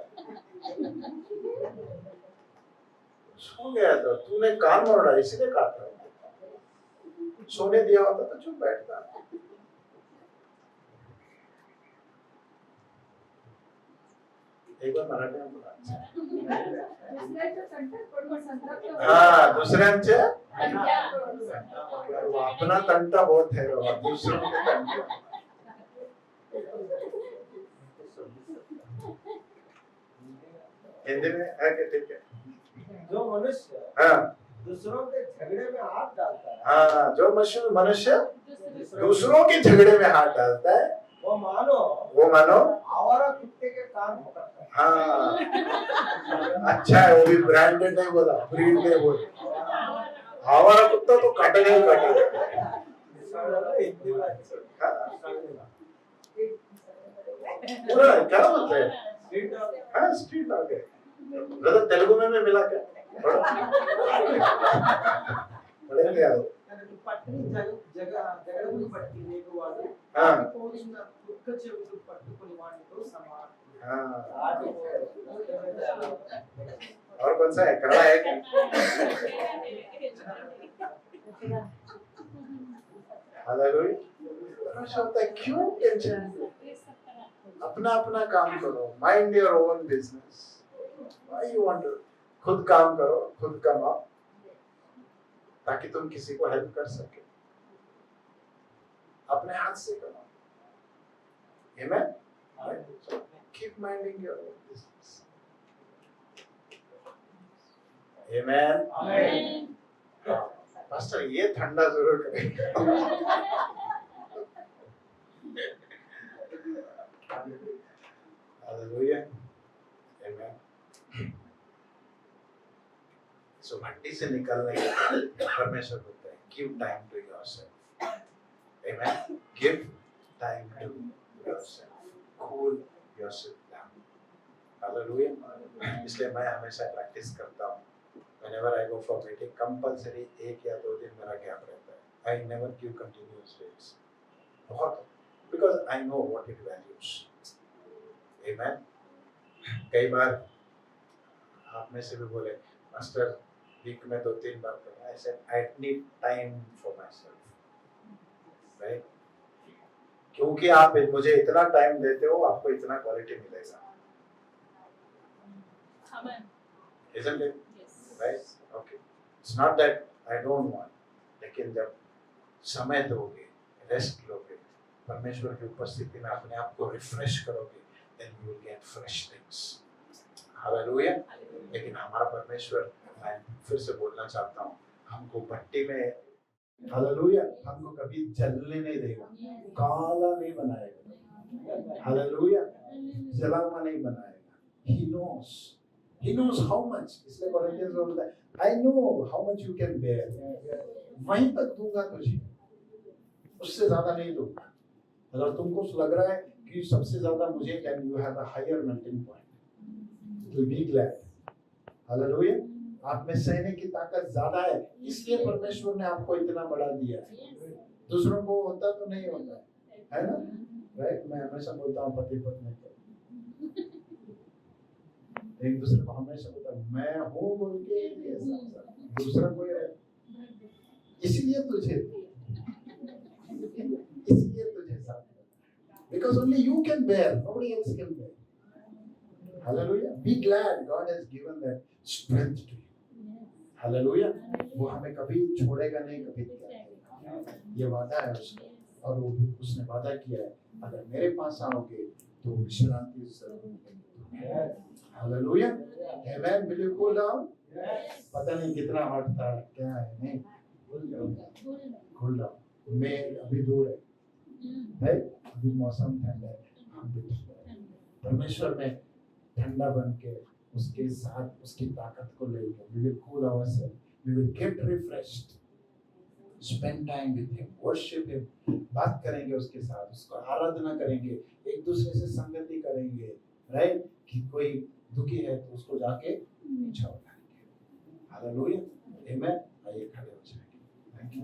सो गया तो तूने कान मोड़ा इसलिए काट रहा है. सोने दिया होता तो चुप बैठता. एक बार मराठी में बोला. दुसऱ्याच्या तंटात पडून संताप्त हाँ, दूसऱ्यांचे तंटात पडून वो अपना तंटा बहुत है और दूसरों के तंटे. हिंदी में है कि ठीक है. जो मनुष्य हाँ. दूसरों के झगड़े में हाथ डालता है, हाँ, जो मनुष्य दूसरों के झगड़े में हाथ डालता है, वो मानो आवारा कुत्ते के कान पकड़ता है. हाँ, अच्छा है. वो भी ब्रांडेड नहीं बोला, ब्रीड नहीं बोला. हमारा कुत्ता तो काटेगा ही काटेगा. पूरा क्या बोलते हैं? हाँ, स्ट्रीट डॉग है. ब्रदर तेलुगु में मिला क्या? पढ़ेंगे आप. పట్టిని జగడములు పట్టి నీకు వాడు ఆ. పోసిన దుఃఖ చెవులు పట్టుకుని వాడితో సమానం. हाँ. ఆది और कौन सा है? कन्नड़ा है क्या? हालेलुया. ऐसा होता है, क्यों टेंशन? अपना अपना काम करो. Mind your own business. Why you want to? खुद काम करो, खुद कमाओ, ताकि तुम किसी को हेल्प कर सके. अपने हाथ से कमाओ. Amen? Keep minding your own business. Amen? हाँ, पास्टर ये ठंडा जरूर करेंगे. Hallelujah. Amen. So भट्टी से निकलने के बाद परमेश्वर बोलता है give time to yourself. Amen. Give time to yourself. Cool yourself down. Hallelujah. इसलिए मैं हमेशा प्रैक्टिस करता हूँ. Whenever I go for meeting, compulsory 1 या 2 दिन मेरा गैप रहता है. I never give continuous days. बहुत, because I know what it values. Amen. कई बार आप में से भी बोले मास्टर वीक में 2-3 बार करना. I said I need time for myself. Right? क्योंकि आप मुझे इतना टाइम देते हो, आपको इतना क्वालिटी मिलेगा. Amen. Isn't it? Yes. Right? Okay. It's not that I don't want. लेकिन जब समय दोगे, रेस्ट लोगे, परमेश्वर की उपस्थिति में अपने आप को रिफ्रेश करोगे, then you will get fresh things. Hallelujah. लेकिन हमारा परमेश्वर, मैं फिर से बोलना चाहता हूँ, हमको भट्टी में, हालेलुया, हमको कभी जलने नहीं देगा, काला नहीं बनाएगा. हालेलुया। जला हुआ नहीं बनाएगा। He knows how much. इसलिए कोरिन्थियंस में बोलता है, I know how much you can bear. वहीं तक दूंगा तुझे, उससे ज्यादा नहीं दूंगा। अगर तुमको लग रहा है कि सबसे ज्यादा मुझे, then you have a higher melting point. To be glad. Hallelujah. आप में सहने की ताकत ज्यादा है, इसलिए परमेश्वर ने आपको इतना बढ़ा दिया है। दूसरों को होता तो नहीं होता है ना? राइट? मैं हमेशा बोलता हूँ पति पत्नी को, एक दूसरे को हमेशा बोलता हूँ मैं हूँ बोल के दूसरा कोई है, इसलिए तुझे साथ, because only you can bear, nobody else can bear. Hallelujah. Be glad God has given that strength to you. Hallelujah. वो हमें कभी छोड़ेगा नहीं, कभी त्यागेगा। ये वादा है उसका, और वो उसने वादा किया है, अगर मेरे पास आओगे तो विश्रांति जरूर मिलेगी। Hallelujah. Amen. Will you cool down? पता नहीं कितना हॉट था, क्या है, नहीं cool down. मैं अभी दूर है, अभी मौसम ठंडा है, परमेश्वर में ठंडा बन के उसके साथ उसकी ताकत को लेकर we will cool ourselves, we will get refreshed, spend time with him, worship him, बात करेंगे उसके साथ, उसको आराधना करेंगे, एक दूसरे से संगति करेंगे, राइट? कि कोई दुखी है तो उसको जाके पीछा उठाएंगे। हालेलुया। आमेन। आइए खड़े हो जाएंगे। Thank you.